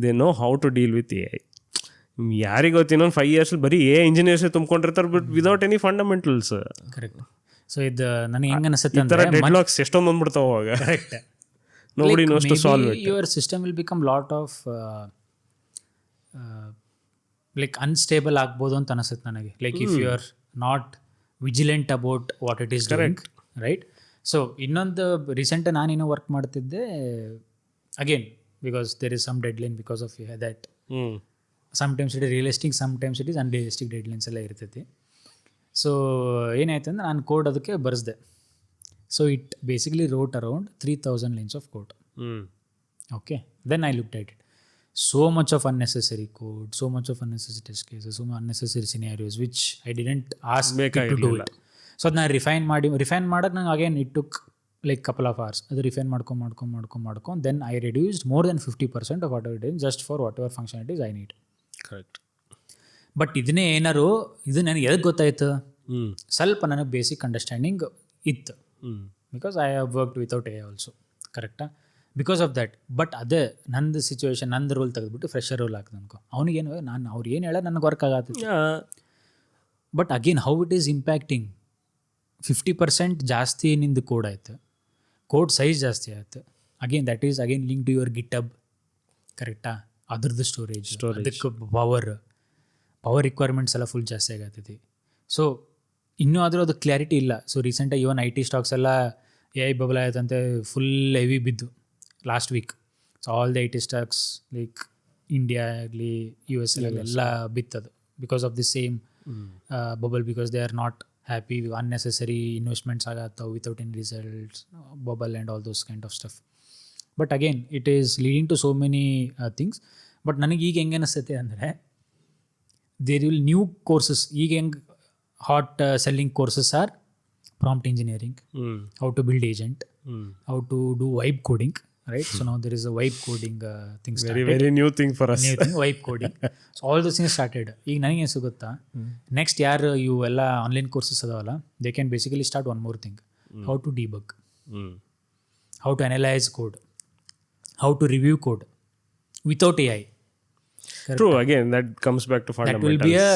they know how to deal with AI. ಯಾರಿಗೆ ಗೊತ್ತಿನೊಂದು 5 years ಬರೀ AI ಇಂಜಿನಿಯರ್ಸೇ ತುಂಬ್ಕೊಂಡಿರ್ತಾರೆ, but without any fundamentals. Correct. So ಇದು ನನಗೆ ಹೆಂಗೆ ಅನಿಸುತ್ತೆ ಅಂದರೆ ಡೆಡ್ಲಾಕ್ಸ್ ಎಷ್ಟೊಂದು ಬಂದ್ಬಿಡ್ತಾವೆ ಅವಾಗ. Correct. Nobody knows to solve it. Your system will become lot of like unstable ಆಗ್ಬೋದು ಅಂತ ಅನಿಸುತ್ತೆ ನನಗೆ. Like if you are not vigilant about what it is doing, right? So ಇನ್ನೊಂದು ರೀಸೆಂಟ್ ನಾನೇನೋ ವರ್ಕ್ ಮಾಡ್ತಿದ್ದೆ, again because there is some deadline because of that. Sometimes it is realistic, sometimes it is unrealistic deadlines ಎಲ್ಲ ಇರ್ತೈತಿ. So ಏನಾಯ್ತು ಅಂದರೆ ನಾನು code ಅದಕ್ಕೆ ಬರೆಸ್ದೆ. So it basically wrote around 3000 lines of code. Okay, then I looked at it. So much of unnecessary code, so much of unnecessary test cases, so much unnecessary scenarios which I didn't ask it to do it. So ಅದನ್ನ refine ಮಾಡೋಕ್ಕೆ ನಂಗೆ again it took like couple of hours. ಅದು refine ಮಾಡ್ಕೊಂಡು then I reduced more than 50% of whatever it is, just for whatever functionalities I need. Correct. But ಇದನ್ನೇ ಏನಾರು ಇದು ನನಗೆ ಎದಕ್ಕೆ ಗೊತ್ತಾಯ್ತು, ಸ್ವಲ್ಪ ನನಗೆ ಬೇಸಿಕ್ ಅಂಡರ್ಸ್ಟ್ಯಾಂಡಿಂಗ್ ಇತ್ತು, because I have worked without AI also. ಕರೆಕ್ಟಾ? Because of that. ಬಟ್ ಅದೇ ನಂದು ಸಿಚುವೇಶನ್, ನಂದು ರೋಲ್ ತೆಗೆದುಬಿಟ್ಟು ಫ್ರೆಶರ್ ರೋಲ್ ಹಾಕ್ದು ಅನ್ಕೋ, ಅವನಿಗೇನು ನಾನು ಅವ್ರು ಏನು ಹೇಳೋದು ನನಗೆ ವರ್ಕ್ ಆಗತ್ತೆ. But again how it is impacting 50% ಜಾಸ್ತಿ ನಿಂದು ಕೋಡ್ ಆಯ್ತು, ಕೋಡ್ ಸೈಜ್ ಜಾಸ್ತಿ ಆಯ್ತು. Again that is again link to your GitHub. ಕರೆಕ್ಟಾ? ಅದ್ರದ್ದು ಸ್ಟೋರೇಜ್, ಅದಕ್ಕೆ ಪವರ್ ರಿಕ್ವೈರ್ಮೆಂಟ್ಸ್ ಎಲ್ಲ ಫುಲ್ ಜಾಸ್ತಿ ಆಗತ್ತೈತಿ. ಸೊ ಇನ್ನೂ ಆದರೂ ಅದು ಕ್ಲಾರಿಟಿ ಇಲ್ಲ. ಸೊ ರೀಸೆಂಟಾಗಿ ಇವನ್ IT ಸ್ಟಾಕ್ಸ್ ಎಲ್ಲ AI ಬಬಲ್ ಆಯ್ತಂತೆ, ಫುಲ್ ಹೆವಿ ಬಿದ್ದು last week. So all the IT stocks like India ಆಗಲಿ US ಎಲ್ಲ ಬಿತ್ತದು because of the same bubble, because they are not happy. Unnecessary investments ಆಗತ್ತವು without any results, bubble and all those kind of stuff. But again it is leading to so many things. But ನನಗೆ ಈಗ ಹೆಂಗೆ ಅನಿಸ್ತೈತೆ ಅಂದರೆ there will new courses. ಈಗ ಹೆಂಗೆ hot selling courses are prompt engineering, how to build agent, how to do vibe coding, right? So now there is a vibe coding thing started. Very new thing for us. New thing, vibe coding. So all those things started. ಈಗ ನನಗೆ ಏನು ಸಿಗುತ್ತಾ, next ಯಾರು ಇವು ಎಲ್ಲ online courses ಅದಾವಲ್ಲ, they can basically start one more thing, how to debug, how to analyse code, how to review code without AI. True, again that comes back to fundamentals. That will be a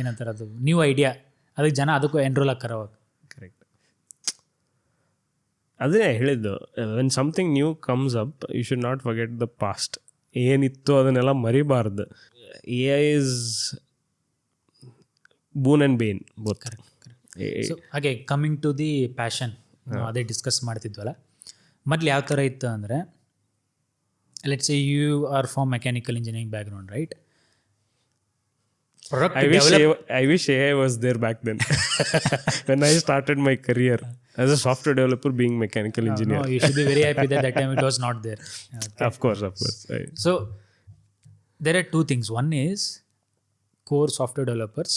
ಏನಂತಾರೆ ಅದು new idea. ಅದಕ್ಕೆ ಜನ ಅದಕ್ಕೂ enrol ಆಗ್ತಾರೆ ಅವಾಗ. Correct. ಅದೇ ಹೇಳಿದ್ದು, when something new comes up you should not forget the past. ಏನಿತ್ತು ಅದನ್ನೆಲ್ಲ ಮರಿಬಾರ್ದು. AI is boon and bane both. So ಹಾಗೆ ಕಮ್ಮಿಂಗ್ ಟು ದಿ ಪ್ಯಾಷನ್, ಅದೇ ಡಿಸ್ಕಸ್ ಮಾಡ್ತಿದ್ವಲ್ಲ, ಮೊದಲು ಯಾವ ಥರ ಇತ್ತು ಅಂದರೆ, let's say you are from mechanical engineering background, right? I wish AI was there back then. When I started my career as a software developer being mechanical engineer. No, you should be very happy that time it was not there. Okay. Of course. So there are two things. One is core software developers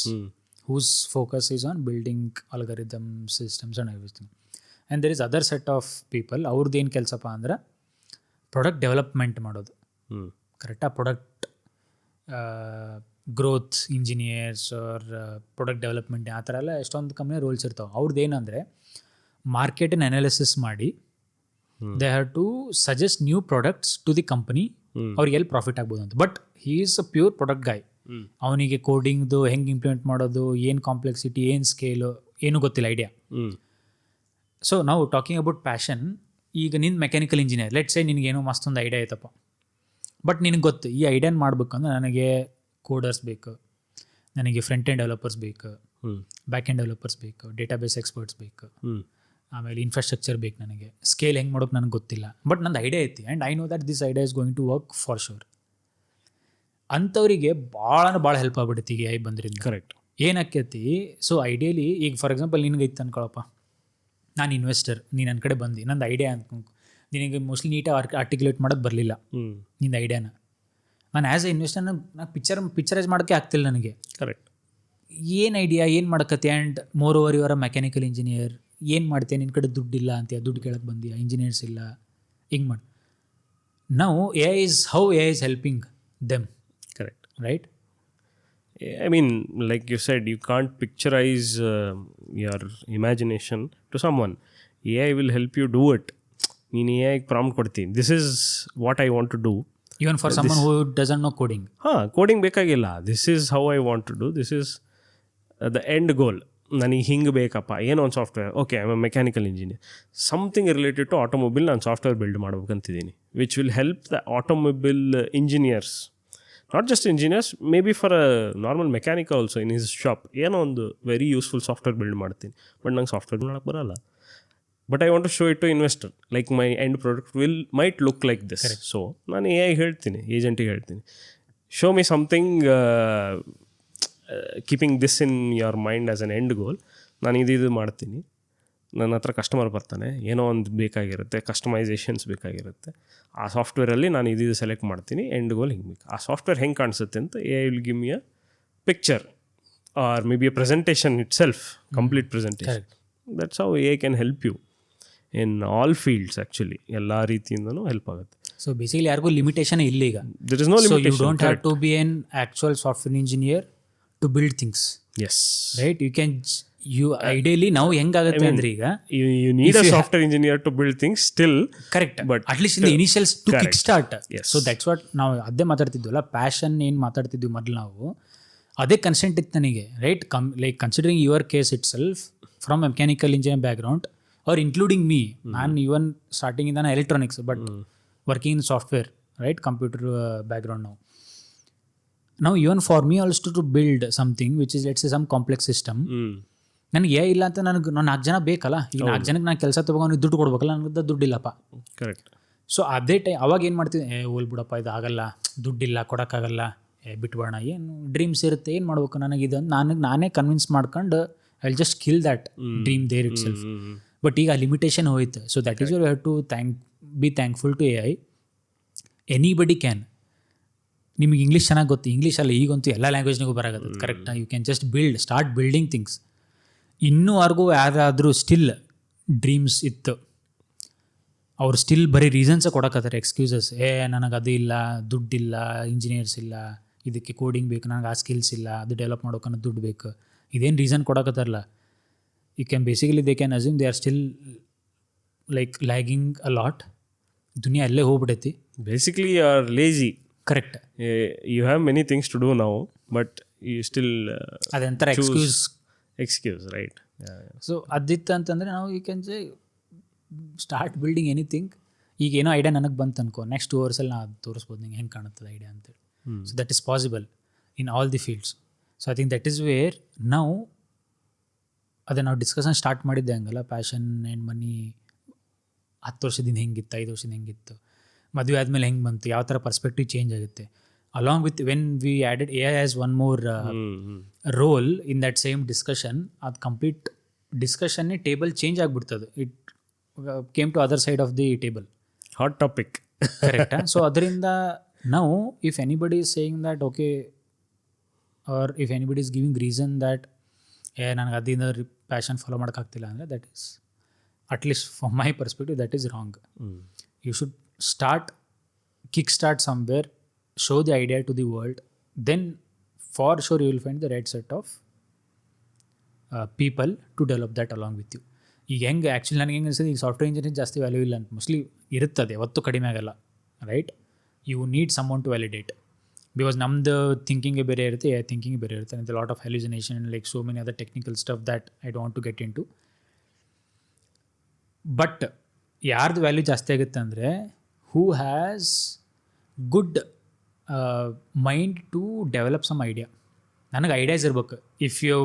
whose focus is on building algorithm systems and everything. And there is other set of people, ಅವ್ರದ್ದು ಏನು ಕೆಲಸಪ್ಪ ಅಂದ್ರೆ product development ಮಾಡೋದು. ಕರೆಕ್ಟಾ? Product growth engineers or product development ಆ ಥರ ಎಲ್ಲ ಎಷ್ಟೊಂದು company roles ಇರ್ತಾವೆ. ಅವ್ರದ್ದು ಏನಂದರೆ ಮಾರ್ಕೆಟನ್ನು ಅನಾಲಿಸಿಸ್ ಮಾಡಿ they have to suggest new products to the company, ಅವ್ರಿಗೆ ಎಲ್ಲಿ ಪ್ರಾಫಿಟ್ ಆಗ್ಬೋದು ಅಂತ. But he is a pure product guy. ಅವನಿಗೆ ಕೋಡಿಂಗ್ದು ಹೆಂಗೆ ಇಂಪ್ಲಿಮೆಂಟ್ ಮಾಡೋದು, ಏನು ಕಾಂಪ್ಲೆಕ್ಸಿಟಿ, ಏನು ಸ್ಕೇಲು, ಏನೂ ಗೊತ್ತಿಲ್ಲ, ಐಡಿಯಾ. ಸೊ ನಾವು ಟಾಕಿಂಗ್ ಅಬೌಟ್ ಪ್ಯಾಷನ್. ಈಗ ನಿನ್ನ ಮೆಕ್ಯಾನಿಕಲ್ ಇಂಜಿನಿಯರ್, ಲೆಟ್ಸ್ ಸೇ ನಿನಗೇನೋ ಮಸ್ತೊಂದು ಐಡಿಯಾ ಐತಪ್ಪ, ಬಟ್ ನಿನಗೆ ಗೊತ್ತು ಈ ಐಡಿಯಾನ ಮಾಡ್ಬೇಕಂದ್ರೆ ನನಗೆ ಕೋಡರ್ಸ್ ಬೇಕು, ನನಗೆ ಫ್ರಂಟ್ ಎಂಡ್ ಡೆವಲಪರ್ಸ್ ಬೇಕು, ಬ್ಯಾಕ್ ಎಂಡ್ ಡೆವಲಪರ್ಸ್ ಬೇಕು, ಡೇಟಾಬೇಸ್ ಎಕ್ಸ್ಪರ್ಟ್ಸ್ ಬೇಕು, ಆಮೇಲೆ ಇನ್ಫ್ರಾಸ್ಟ್ರಕ್ಚರ್ ಬೇಕು, ನನಗೆ ಸ್ಕೇಲ್ ಹೆಂಗೆ ಮಾಡೋಕೆ ನನಗೆ ಗೊತ್ತಿಲ್ಲ, ಬಟ್ ನಂದು ಐಡಿಯಾ ಐತಿ and I know that this idea is going to work for sure. ಅಂಥವರಿಗೆ ಭಾಳ ಹೆಲ್ಪ್ ಆಗ್ಬಿಡುತ್ತೆ ಈಗ AI ಬಂದ್ರಿಂದ. ಕರೆಕ್ಟ್. ಏನಾಕೈತಿ, ಸೊ ಐಡಿಯಲಿ ಈಗ ಫಾರ್ ಎಕ್ಸಾಂಪಲ್ ನಿನಗೆ ಐತೆ ಅನ್ಕೊಳಪ್ಪ, ನಾನು ಇನ್ವೆಸ್ಟರ್, ನೀನು ನನ್ನ ಕಡೆ ಬಂದು ನಂದು ಐಡಿಯಾ ಅನ್ಕೊಂಡು ನಿನಗೆ ಮೋಸ್ಟ್ಲಿ ನೀಟಾಗಿ ಆರ್ಟಿಕ್ಯುಲೇಟ್ ಮಾಡೋದು ಬರಲಿಲ್ಲ ನಿಂದು ಐಡಿಯಾನ. ನಾನು ಆ್ಯಸ್ ಎ ಇನ್ವೆಸ್ಟರ್ ನಾನು ಪಿಕ್ಚರೈಸ್ ಮಾಡೋಕ್ಕೆ ಆಗ್ತಿಲ್ಲ ನನಗೆ. ಕರೆಕ್ಟ್. ಏನು ಐಡಿಯಾ, ಏನು ಮಾಡಕತ್ತೆ, and more over your mechanical engineer, ಏನು ಮಾಡ್ತೀಯ, ನಿನ್ನ ಕಡೆ ದುಡ್ಡಿಲ್ಲ ಅಂತೀಯ, ದುಡ್ಡು ಕೇಳಕ್ಕೆ ಬಂದೀಯ, ಇಂಜಿನಿಯರ್ಸ್ ಇಲ್ಲ, ಹಿಂಗೆ ಮಾಡಿ. ನಾವು AI is helping them. Correct. Right? I mean, like you said, you can't picturize your imagination to someone. AI will help you do it. ನೀನು AI ಪ್ರಾಂಪ್ಟ್ ಕೊಡ್ತೀನಿ, this is what I want to do. Even for someone who doesn't know coding. Coding ಬೇಕಾಗಿಲ್ಲ. This is how I want to do, this is the end goal. ನನಗೆ ಹಿಂಗೆ ಬೇಕಪ್ಪ, ಏನೋ ಒಂದು software. Okay, I am a mechanical engineer, something related to automobile ನಾನು software build ಮಾಡ್ಬೇಕಂತಿದ್ದೀನಿ, which will help the automobile engineers, not just engineers, maybe for a normal mechanic also in his shop. ಏನೋ ಒಂದು very useful software build ಮಾಡ್ತೀನಿ, but ನಂಗೆ software ಮಾಡೋಕ್ಕೆ ಬರೋಲ್ಲ. But I want to show it to investor, like my end product might look like this. So ನಾನು AI ಹೇಳ್ತೀನಿ, ಏಜೆಂಟಿಗೆ ಹೇಳ್ತೀನಿ, show me something keeping this in your mind as an end goal. ನಾನು ಇದು ಮಾಡ್ತೀನಿ, ನನ್ನ ಹತ್ರ ಕಸ್ಟಮರ್ ಬರ್ತಾನೆ, ಏನೋ ಒಂದು ಬೇಕಾಗಿರುತ್ತೆ, ಕಸ್ಟಮೈಸೇಷನ್ಸ್ ಬೇಕಾಗಿರುತ್ತೆ, ಆ ಸಾಫ್ಟ್ವೇರಲ್ಲಿ ನಾನು ಇದು ಸೆಲೆಕ್ಟ್ ಮಾಡ್ತೀನಿ, ಎಂಡ್ ಗೋಲ್ ಹಿಂಗೆ ಬೇಕು, ಆ ಸಾಫ್ಟ್ವೇರ್ ಹೆಂಗೆ ಕಾಣಿಸುತ್ತೆ ಅಂತ AI will give me a picture or maybe a presentation itself, complete presentation. That's how AI can help you in all fields. Actually ಎಲ್ಲ ರೀತಿಯಿಂದನೂ ಹೆಲ್ಪ್ ಆಗುತ್ತೆ. ಸೊ ಬೇಸಿಕಲಿ ಯಾರಿಗೂ ಲಿಮಿಟೇಷನ್ ಇಲ್ಲ ಈಗ. There is no limitation. So you don't have to be an actual software engineer to build things. Yes. Right? You ideally now ಹೆಂಗಾಗುತ್ತೆ ಅಂದ್ರೆ ಈಗ you need a software engineer to build things still. Correct. But at least in the initials to kickstart. Yes. So that's what ನಾವು ಅದೇ ಮಾತಾಡ್ತಿದ್ವಲ್ಲ, passion ಏನು ಮಾತಾಡ್ತಿದ್ವಿ ಮೊದಲು ನಾವು, ಅದೇ consent ಇತ್ತು ನನಗೆ. Right? Like considering your case itself from mechanical engineering background or including me, ನಾನು even ಸ್ಟಾರ್ಟಿಂಗಿಂದ electronics but working in software, right, computer background. Now even for me also to build something which is let's say some complex system, ನನಗೆ ಇಲ್ಲ ಅಂತ ನನಗೆ 4 ಜನ ಬೇಕಲ್ಲ. ಈ 4 ಜನಕ್ಕೆ ನಾನು ಕೆಲಸ ತೊಗೊಂಡು ದುಡ್ಡು ಕೊಡ್ಬೇಕಲ್ಲ, ನನಗೆ ದುಡ್ಡಿಲ್ಲಪ್ಪ. ಕರೆಕ್ಟ್. ಸೊ ಅದೇ ಅವಾಗ ಏನು ಮಾಡ್ತೀನಿ, ಹೋಲ್ ಬಿಡಪ್ಪ, ಇದು ಆಗಲ್ಲ, ದುಡ್ಡಿಲ್ಲ, ಕೊಡೋಕ್ಕಾಗಲ್ಲ, ಬಿಟ್ಬೇಡ, ಏನು ಡ್ರೀಮ್ಸ್ ಇರುತ್ತೆ, ಏನು ಮಾಡ್ಬೇಕು ನನಗಿದು ಅಂತ ನಾನೇ ಕನ್ವಿನ್ಸ್ ಮಾಡ್ಕೊಂಡು I will just kill that dream there itself. But ಈಗ ಲಿಮಿಟೇಷನ್ ಹೋಯ್ತು. So that is you have to be thankful to AI. Anybody can. ನಿಮಗೆ ಇಂಗ್ಲೀಷ್ ಚೆನ್ನಾಗಿ ಗೊತ್ತು, ಇಂಗ್ಲೀಷ್ ಅಲ್ಲ ಈಗಂತೂ ಎಲ್ಲ ಲ್ಯಾಂಗ್ವೇಜ್ನಿಗೂ ಬರಾಗತ್ತದು ಕರೆಕ್ಟಾಗಿ. You can just start building things. ಇನ್ನೂವರೆಗೂ ಯಾರಾದರೂ ಸ್ಟಿಲ್ ಡ್ರೀಮ್ಸ್ ಇತ್ತು, ಅವ್ರು ಸ್ಟಿಲ್ ಬರೀ ರೀಸನ್ಸೇ ಕೊಡಕತ್ತಾರೆ, ಎಕ್ಸ್ಕ್ಯೂಸಸ್. ನನಗೆ ಅದು ಇಲ್ಲ, ದುಡ್ಡಿಲ್ಲ, ಇಂಜಿನಿಯರ್ಸ್ ಇಲ್ಲ, ಇದಕ್ಕೆ ಕೋಡಿಂಗ್ ಬೇಕು, ನನಗೆ ಆ ಸ್ಕಿಲ್ಸ್ ಇಲ್ಲ, ಅದು ಡೆವಲಪ್ ಮಾಡೋಕೆ ದುಡ್ಡು ಬೇಕು, ಇದೇನು ರೀಸನ್ ಕೊಡಕತ್ತಾರಲ್ಲ. You can basically they can assume they are still like lagging a lot. ದುನಿಯಾ ಅಲ್ಲೇ ಹೋಗ್ಬಿಡೈತಿ. Basically you are lazy. Correct. You have many things to do ನಾವು, ಬಟ್ ಯು ಸ್ಟಿಲ್ ಅದೊಂಥರ ಎಕ್ಸ್ಕ್ಯೂಸ್ ರೈಟ್. ಸೊ ಅದಿತ್ತು ಅಂತಂದರೆ ನಾವು you can say start building anything. ಈಗ ಏನೋ ಐಡಿಯಾ ನನಗೆ ಬಂತು ಅನ್ಕೋ, ನೆಕ್ಸ್ಟ್ 2 ಅವರ್ಸಲ್ಲಿ ನಾನು ಅದು ತೋರಿಸ್ಬೋದು ನಿಂಗೆ ಹೆಂಗೆ ಕಾಣುತ್ತದೆ ಐಡಿಯಾ ಅಂತೇಳಿ. So that is possible in all the fields. So I think that is wear ನಾವು ಅದೇ ನಾವು ಡಿಸ್ಕಷನ್ ಸ್ಟಾರ್ಟ್ ಮಾಡಿದ್ದೆ ಹಂಗಲ್ಲ, ಪ್ಯಾಷನ್ ಆ್ಯಂಡ್ ಮನಿ 10 ವರ್ಷದಿಂದ ಹೆಂಗಿತ್ತು, 5 ವರ್ಷದಿಂದ ಹೆಂಗಿತ್ತು, ಮದುವೆ ಆದಮೇಲೆ ಹೆಂಗೆ ಬಂತು, ಯಾವ ಥರ ಪರ್ಸ್ಪೆಕ್ಟಿವ್ ಚೇಂಜ್ ಆಗುತ್ತೆ. Along with when we added AI as one more role in that same discussion, ಅದು ಕಂಪ್ಲೀಟ್ ಡಿಸ್ಕಷನ್ನೇ ಟೇಬಲ್ ಚೇಂಜ್ ಆಗಿಬಿಡ್ತದೆ. It came to other side of the table. Hot topic. ಕರೆಕ್ಟಾ? ಸೊ ಅದರಿಂದ ನಾವು if anybody is saying that okay, or if anybody is giving reason that ನನಗೆ ಅದರಿಂದ passion follow ಮಾಡೋಕ್ಕಾಗ್ತಿಲ್ಲ ಅಂದರೆ, that is at least from my perspective that is wrong. You should kick start somewhere, show the idea to the world, then for sure you will find the right set of people to develop that along with you. ಈಗ ಹೆಂಗೆ actually ನನಗೆ ಹೆಂಗೆ ಅನಿಸ್ತದೆ, ಈಗ software engineer ಜಾಸ್ತಿ value ಇಲ್ಲ ಅಂತ mostly ಇರುತ್ತದೆ, ಯಾವತ್ತೂ ಕಡಿಮೆ ಆಗಲ್ಲ, right? You need someone to validate, because ನಮ್ಮದು ಥಿಂಕಿಂಗೇ ಬೇರೆ ಇರುತ್ತೆ, ಥಿಂಕಿಂಗ್ ಬೇರೆ ಇರುತ್ತೆ, and lot of hallucination, like so many other technical stuff that I don't want to get into. But ಯಾರ್ದು ವ್ಯಾಲ್ಯೂ ಜಾಸ್ತಿ ಆಗುತ್ತೆ ಅಂದರೆ who has good mind to develop some idea. ನನಗೆ ಐಡಿಯಾಸ್ ಇರ್ಬೇಕು. If you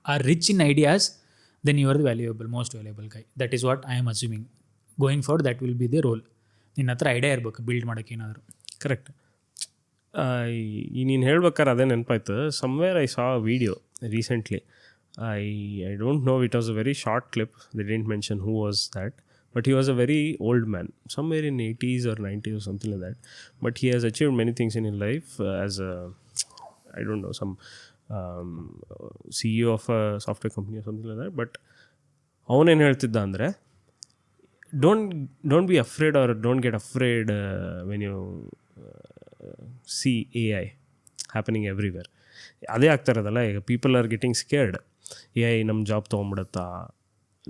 are rich in ideas, then you are the valuable, most valuable guy. That is what I am assuming going forward. That will be the role. ನಿನ್ನ ಹತ್ರ idea ಇರಬೇಕು build ಮಾಡೋಕ್ಕೆ ಏನಾದರೂ. Correct. ನೀನು ಹೇಳ್ಬೇಕಾದ್ರೆ ಅದೇ ನೆನಪಾಯ್ತು. Somewhere I saw a video recently. I don't know, it was a very short clip. They didn't mention who was that. But he was a very old man, somewhere in 80s or 90s or something like that. But he has achieved many things in his life as a, I don't know, some CEO of a software company or something like that. But ಅವನೇನು ಹೇಳ್ತಿದ್ದ ಅಂದರೆ, don't be afraid or don't get afraid when you see AI happening everywhere. ಅದೇ ಆಗ್ತಾ ಇರೋದಲ್ಲ ಈಗ. People are getting scared. AI ನಮ್ಮ job ತೊಗೊಂಬಿಡುತ್ತಾ,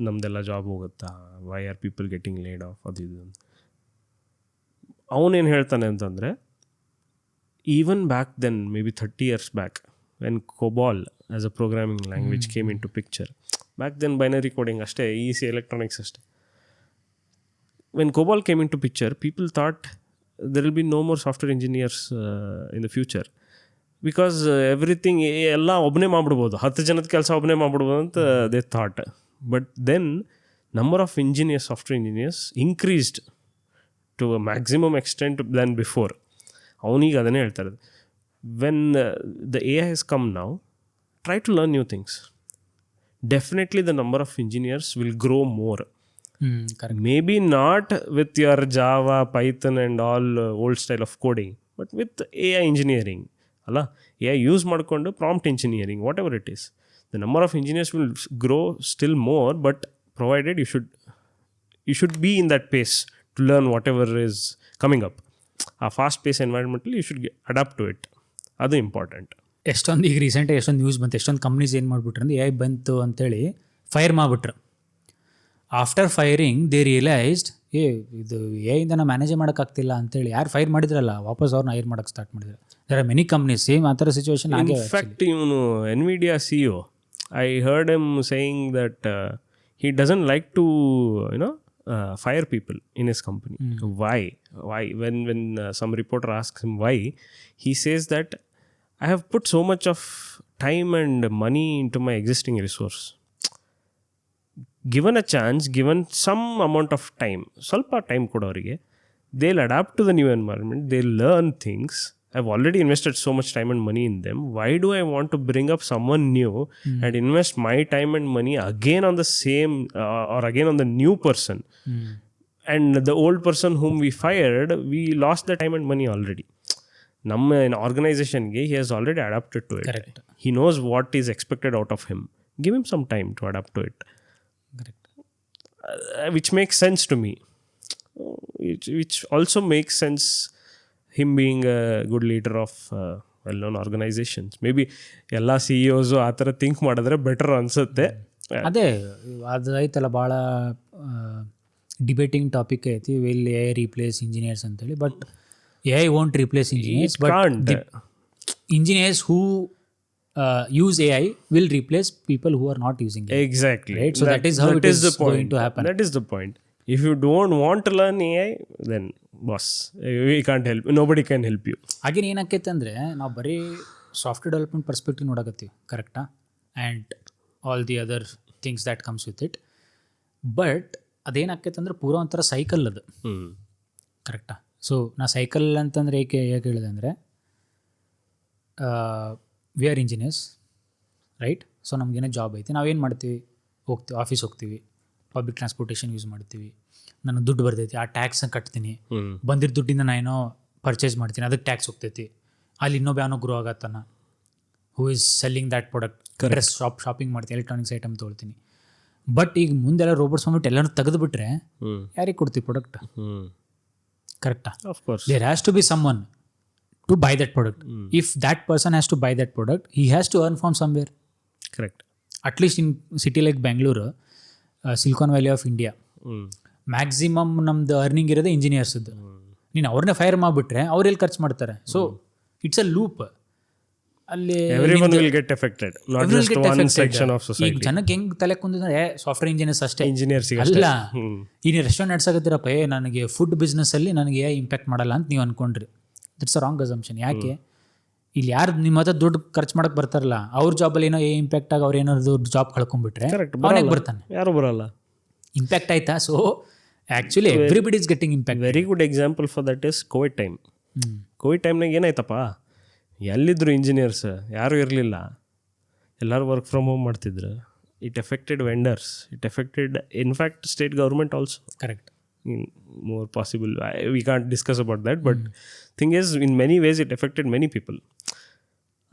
ನಮ್ಮದೆಲ್ಲ ಜಾಬ್ ಹೋಗುತ್ತಾ, why are people getting laid off, ಅದು ಇದು ಅಂತ. ಅವನೇನು ಹೇಳ್ತಾನೆ ಅಂತಂದರೆ, even back then maybe 30 years back, when COBOL as a programming language came in to picture, back then binary coding ಅಷ್ಟೇ, ಈಸಿ ಎಲೆಕ್ಟ್ರಾನಿಕ್ಸ್ ಅಷ್ಟೇ. When COBOL came in to picture, people thought there will be no more software engineers in the future, because everything ಎಲ್ಲ ಒಬ್ಬನೇ ಮಾಡ್ಬಿಡ್ಬೋದು, 10 ಜನದ ಕೆಲಸ ಒಬ್ಬನೇ ಮಾಡ್ಬಿಡ್ಬೋದು ಅಂತ they thought. But then number of engineers, software engineers increased to a maximum extent than before. ಅವನಿಗೆ ಅದನ್ನೇ ಹೇಳ್ತಾರೆ, when the AI has come now, try to learn new things. Definitely the number of engineers will grow more. Maybe not with your Java, Python and all old style of coding, but with AI engineering. ಅಲ್ಲ, AI use ಮಾಡಿಕೊಂಡು prompt engineering, whatever it is. The number of engineers will grow still more, but provided you should be in that pace to learn whatever is coming up. A fast-paced environment, you should adapt to it. ಅದು important. ಎಷ್ಟೊಂದು ಈಗ ರೀಸೆಂಟಾಗಿ ಎಷ್ಟೊಂದು news ಬಂತು, ಎಷ್ಟೊಂದು companies ಏನು ಮಾಡಿಬಿಟ್ರು ಅಂದರೆ AI ಬಂತು ಅಂತೇಳಿ ಫೈರ್ ಮಾಡಿಬಿಟ್ರು. ಆಫ್ಟರ್ ಫೈರಿಂಗ್ ದೇ ರಿಯಲೈಸ್ಡ್, ಇದು AI ನಾವು ಮ್ಯಾನೇಜೇ ಮಾಡೋಕ್ಕಾಗ್ತಿಲ್ಲ ಅಂತೇಳಿ ಯಾರು ಫೈರ್ ಮಾಡಿದ್ರಲ್ಲ, ವಾಪಸ್ ಅವ್ರನ್ನ ಹೈರ್ ಮಾಡೋಕ್ಕೆ ಸ್ಟಾರ್ಟ್ ಮಾಡಿದ್ರು. There are many companies same ಆ ಥರ ಸಿಚುವೇಶನ್ ಆಗಿ. ಇನ್ಫ್ಯಾಕ್ಟ್ ಇವನು NVIDIA CEO, I heard him saying that he doesn't like to, fire people in his company. Why? When some reporter asks him why, he says that I have put so much of time and money into my existing resource. Given a chance, given some amount of time, ಸ್ವಲ್ಪ time ಕೊಡೋರಿಗೆ, they'll adapt to the new environment, they'll learn things. I've already invested so much time and money in them. Why do I want to bring up someone new and invest my time and money again on the same or again on the new person? and the old person whom we fired, we lost the time and money already. ನಮ್ಮ ಆರ್ಗನೈಸೇಷನ್ಗೆ he has already adapted to it. Correct. He knows what is expected out of him. Give him some time to adapt to it. Correct. Which makes sense to me. Which also makes sense him being a good leader of well-known organizations. Maybe ಎಲ್ಲ CEOs ಆ ಥರ think ಮಾಡಿದ್ರೆ better ಅನಿಸುತ್ತೆ. ಅದೇ ಅದು ಐತಲ್ಲ ಭಾಳ debating topic ಐತಿ, ವಿಲ್ ಎ ರೀಪ್ಲೇಸ್ ಇಂಜಿನಿಯರ್ಸ್ ಅಂತೇಳಿ. But AI won't replace engineers, but the engineers who use AI will replace people who are not using AI. Exactly. Right? So that is how it is going to happen. That is the point. If you don't want to learn AI, then boss, we can't help. Nobody can help you. ಹಾಗೇನು ಏನಾಕೈತೆ ಅಂದರೆ ನಾವು ಬರೀ software development perspective ನೋಡಕತ್ತೀವಿ, ಕರೆಕ್ಟಾ, and all the other things that comes with it. But ಅದೇನಾಕೈತೆ ಅಂದರೆ ಪೂರ ಒಂಥರ ಸೈಕಲ್ ಅದು, ಕರೆಕ್ಟಾ. ಸೊ ನಾ ಸೈಕಲ್ ಅಂತಂದರೆ ಏಕೆ ಹೇಳಿದೆ ಅಂದರೆ, we are engineers, right. So ನಮಗೇನೋ ಜಾಬ್ ಐತಿ, ನಾವೇನು ಮಾಡ್ತೀವಿ, ಹೋಗ್ತೀವಿ, ಆಫೀಸ್ ಹೋಗ್ತೀವಿ, ಪಬ್ಲಿಕ್ ಟ್ರಾನ್ಸ್ಪೋರ್ಟೇಷನ್ ಯೂಸ್ ಮಾಡ್ತೀವಿ, ನನಗೆ ದುಡ್ಡು ಬರ್ತೈತಿ, ಆ ಟ್ಯಾಕ್ಸ್ ಕಟ್ತೀನಿ, ಬಂದಿದ್ದ ದುಡ್ಡಿಂದ ನಾ ಏನೋ ಪರ್ಚೇಸ್ ಮಾಡ್ತೀನಿ, ಅದಕ್ಕೆ ಟ್ಯಾಕ್ಸ್ ಹೋಗ್ತೈತಿ. ಅಲ್ಲಿ ಇನ್ನೊಬ್ಬ ಏನೋ ಗ್ರೋ ಆಗತ್ತಾನ, who is selling that product, dress shopping ಮಾಡ್ತೀನಿ, ಎಲೆಕ್ಟ್ರಾನಿಕ್ಸ್ ಐಟಮ್ ತೊಗೊಳ್ತೀನಿ. ಬಟ್ ಈಗ ಮುಂದೆಲ್ಲ ರೋಬೋಟ್ಸ್ ಬಂದ್ಬಿಟ್ಟು ಎಲ್ಲನೂ ತೆಗೆದುಬಿಟ್ರೆ ಯಾರಿಗೆ ಕೊಡ್ತೀವಿ ಪ್ರಾಡಕ್ಟ್, ಕರೆಕ್ಟಾ? Of course. There has to be someone to buy that product. If that person has to buy that product, he has to earn from somewhere. Correct. At least in city like Bangalore, Silicon Valley of India, maximum ನಮ್ದು earning ಇರೋದೇ ಇಂಜಿನಿಯರ್ಸ್ದು. ನೀನು ಅವ್ರನ್ನೇ fire ಮಾಡಿಬಿಟ್ರೆ ಅವ್ರು ಎಲ್ಲಿ ಖರ್ಚು ಮಾಡ್ತಾರೆ? So it's a loop. ಅಲ್ಲಿ everyone will get affected, not just one section of society. ಈಗ ಜನಕ್ಕೆ ಹೆಂಗೆ ತಲೆ ಕುಂದಿದ್ರೆ ಸಾಫ್ಟ್ವೇರ್ ಇಂಜಿನಿಯರ್ಸ್ ಅಷ್ಟೇ, Engineers ಅಲ್ಲ. ಈಗ ರೆಸ್ಟೋರೆಂಟ್ ನಡ್ಸಕತ್ತೀರಪ್ಪ, ನನಗೆ ಫುಡ್ ಬಿಸ್ನೆಸ್ಸಲ್ಲಿ ನನಗೆ ಇಂಪ್ಯಾಕ್ಟ್ ಮಾಡಲ್ಲ ಅಂತ ನೀವು ಅಂದ್ಕೊಂಡ್ರಿ. That's a wrong assumption. ಯಾಕೆ? ಇಲ್ಲಿ ಯಾರು ನಿಮ್ಮ ಹತ್ರ ದುಡ್ಡು ಖರ್ಚು ಮಾಡಕ್ಕೆ ಬರ್ತಾರಲ್ಲ, ಅವ್ರ ಜಾಬಲ್ಲಿ ಏನೋ ಇಂಪ್ಯಾಕ್ಟ್ ಆಗಿ ಅವ್ರು ಏನಾದ್ರು ಜಾಬ್ ಕಳ್ಕೊಂಡ್ಬಿಟ್ರೆ ಅವನಿಗೆ ಬರ್ತಾನೆ, ಯಾರು ಬರಲ್ಲ. ಇಂಪ್ಯಾಕ್ಟ್ ಆಯ್ತಾ? So actually everybody is getting impact. Very good example for that is Covid time. Covid ಟೈಮ್ನಾಗ ಏನಾಯ್ತಪ್ಪ, ಎಲ್ಲಿದ್ರು ಇಂಜಿನಿಯರ್ಸ್ ಯಾರೂ ಇರಲಿಲ್ಲ, ಎಲ್ಲರೂ ವರ್ಕ್ ಫ್ರಮ್ ಹೋಮ್ ಮಾಡ್ತಿದ್ರು. It affected vendors, it affected in fact state government also. Correct. More possible, we can't discuss about that, but thing is, in many ways it affected many people.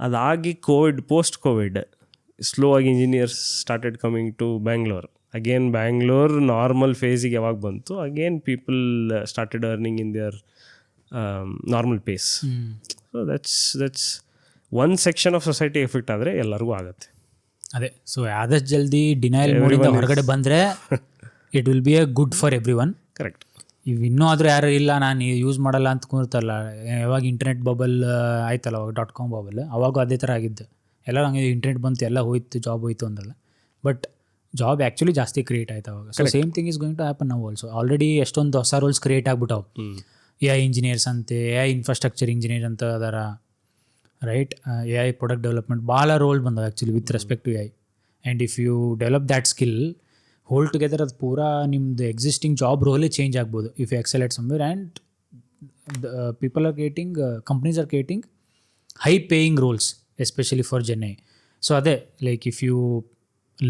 Adagi covid, post covid, slow agi engineers started coming to Bangalore. Again Bangalore normal phase ಗೆ ಯಾವಾಗ ಬಂತು, again people started earning in their normal pace. So that's one section of society effect ಆದರೆ ಎಲ್ಲರಿಗೂ ಆಗುತ್ತೆ. ಅದೇ. So ಆದಷ್ಟು ಜಲ್ದಿ denial ಮೋಡಿಂದ ಹೊರಗಡೆ ಬಂದರೆ it will be A good for every one. Correct. ಇವು ಇನ್ನೂ ಆದರೂ ಯಾರು ಇಲ್ಲ ನಾನು ಯೂಸ್ ಮಾಡಲ್ಲ ಅಂತ ಕೂರ್ತಲ್ಲ, ಯಾವಾಗ ಇಂಟರ್ನೆಟ್ ಬಬಲ್ ಆಯ್ತಲ್ಲ ಅವಾಗ .com ಬಬಲ್, ಅವಾಗ ಅದೇ ಥರ ಆಗಿದ್ದು. ಎಲ್ಲರೂ ಹಂಗೆ ಇಂಟರ್ನೆಟ್ ಬಂತು, ಎಲ್ಲ ಹೋಯ್ತು, ಜಾಬ್ ಹೋಯ್ತು ಅಂದಲ್ಲ. ಬಟ್ ಜಾಬ್ ಆ್ಯಕ್ಚುಲಿ ಜಾಸ್ತಿ ಕ್ರಿಯೇಟ್ ಆಯ್ತು ಅವಾಗ. So same thing is going to happen ನಾವು ಆಲ್ಸೋ. ಆಲ್ರೆಡಿ ಎಷ್ಟೊಂದು ಹೊಸ ರೋಲ್ಸ್ ಕ್ರಿಯೇಟ್ ಆಗ್ಬಿಟ್ಟವು. AI ಇಂಜಿನಿಯರ್ಸ್ ಅಂತೆ, AI ಇನ್ಫ್ರಾಸ್ಟ್ರಕ್ಚರ್ ಇಂಜಿನಿಯರ್ ಅಂತ ಅದಾರ, ರೈಟ್. AI ಪ್ರಾಡಕ್ಟ್ ಡೆವಲಪ್ಮೆಂಟ್ ಭಾಳ ರೋಲ್ ಬಂದವು actually with respect to AI. And if you develop that skill whole together, ಅದು ಪೂರಾ ನಿಮ್ಮದು ಎಕ್ಸಿಸ್ಟಿಂಗ್ ಜಾಬ್ ರೋಲೇ ಚೇಂಜ್ ಆಗ್ಬೋದು if you excel at somewhere. And people are creating, companies are creating high paying roles especially for Gen A. So ಅದೇ, like if you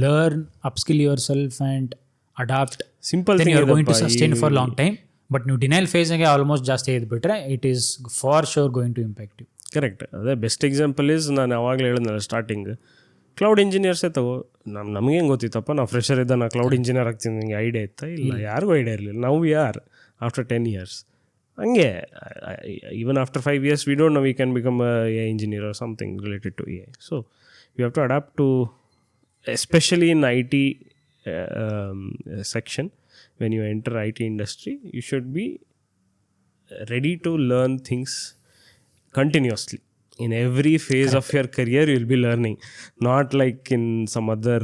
learn, upskill yourself and adapt, simple you are going to sustain for long time. But ನೀವು denial ಫೇಸ್ಗೆ almost ಜಾಸ್ತಿ ಇದ್ಬಿಟ್ರೆ it is for sure going to impact you. Correct. ಅದೇ best example is, ನಾನು ಯಾವಾಗಲೇ ಹೇಳಿದ್ನಲ್ಲ starting, cloud ಇಂಜಿನಿಯರ್ಸೇ ತಗೋ. ನಮಗೇನು ಗೊತ್ತಿತ್ತಪ್ಪ, ನಾವು ಫ್ರೆಷರ್ ಇದ್ದ ನಾ ಕ್ಲೌಡ್ ಇಂಜಿನಿಯರ್ ಆಗ್ತೀನಿ, ನನಗೆ ಐಡಿಯಾ ಇತ್ತಾ? ಇಲ್ಲ, ಯಾರಿಗೂ ಐಡಿಯಾ ಇರಲಿಲ್ಲ. ನಾವು ವಿ ಆರ್ ಆಫ್ಟರ್ 10 years. ಹಂಗೆ even after 5 years we don't know we can become AI engineer or something related to AI. So you have to adapt to, especially in IT section. When you enter IT industry, you should be ready to learn things continuously. In every phase of your career you will be learning, not like in some other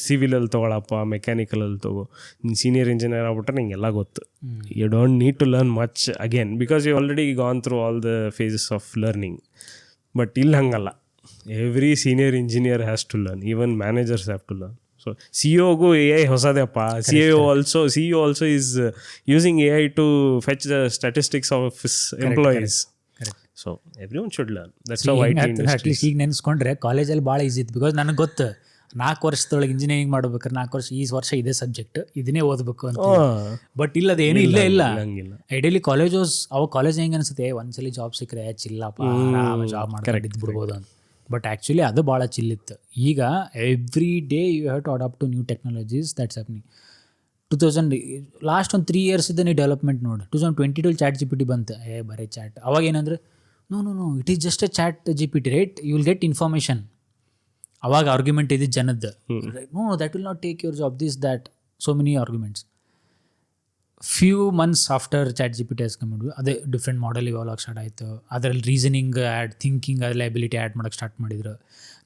civil ಅಲ್ಲಿ ತಗೊಳಪ್ಪ, mechanical ಅಲ್ಲಿ ತಗೋ, ನೀನು senior engineer ಆಗ್ಬಿಟ್ರೆ ನಿಂಗೆ ಎಲ್ಲ ಗೊತ್ತು. You don't need to learn much again because you already gone through all the phases of learning. But ಇಲ್ಲಿ ಹಂಗಲ್ಲ, every senior engineer has to learn, even managers have to learn. So CEOಗೂ AI ಹೊಸದೇಪ್ಪ. CEO also is using AI to fetch the statistics of his employees. So everyone should learn. That's how IT industry. At least ಈಗ ನೆನೆಸ್ಕೊಂಡ್ರೆ ಕಾಲೇಜಲ್ಲಿ ಭಾಳ easy ಇತ್ತು, because ನನಗೆ ಗೊತ್ತು 4 ವರ್ಷದೊಳಗೆ engineering ಮಾಡ್ಬೇಕಾದ್ರೆ 4 ವರ್ಷ ಈ ವರ್ಷ ಇದೇ ಸಬ್ಜೆಕ್ಟ್ ಇದನ್ನೇ ಓದಬೇಕು ಅಂತ. ಬಟ್ ಇಲ್ಲ ಅದೇನು ಇಲ್ಲೇ ಇಲ್ಲ. ಐಡಿಯಲಿ ಅವಾಗ ಕಾಲೇಜ್ ಹೆಂಗೆ ಅನ್ಸುತ್ತೆ, ಒಂದ್ಸಲಿ ಜಾಬ್ ಸಿಕ್ಕರೆ ಚಿಲ್ಲಪ್ಪ ಜಾಬ್ ಮಾಡ್ಕೊಂಡು ಇದ್ಬಿಡ್ಬೋದು ಅಂತ. ಬಟ್ ಆ್ಯಕ್ಚುಲಿ ಅದು ಭಾಳ ಚಿಲ್ಲಿತ್ತು. ಈಗ every day you have to adapt to new technologies that's happening. 2000 last ಒಂದು 3 years ಇದ್ದ ನೀವು ಡೆವಲಪ್ಮೆಂಟ್ ನೋಡಿ. 2022 ಚಾಟ್ GPT ಬಂತು. ಬರೀ ಚಾಟ್. ಅವಾಗ ಏನಂದ್ರೆ no it is just a chat GPT, right? You will get information. ಅವಾಗ ಆರ್ಗ್ಯುಮೆಂಟ್ ಇದ್ದಿದ್ದು ಜನದ್ದು. No that will not take your job, this that, so many arguments. Few months after chat GPT has come in, ಅದೇ different model evolve start ಆಯಿತು. ಅದರಲ್ಲಿ reasoning add, thinking, ಅದೆಲ್ಲ ability add ಮಾಡೋಕ್ಕೆ start ಮಾಡಿದ್ರು.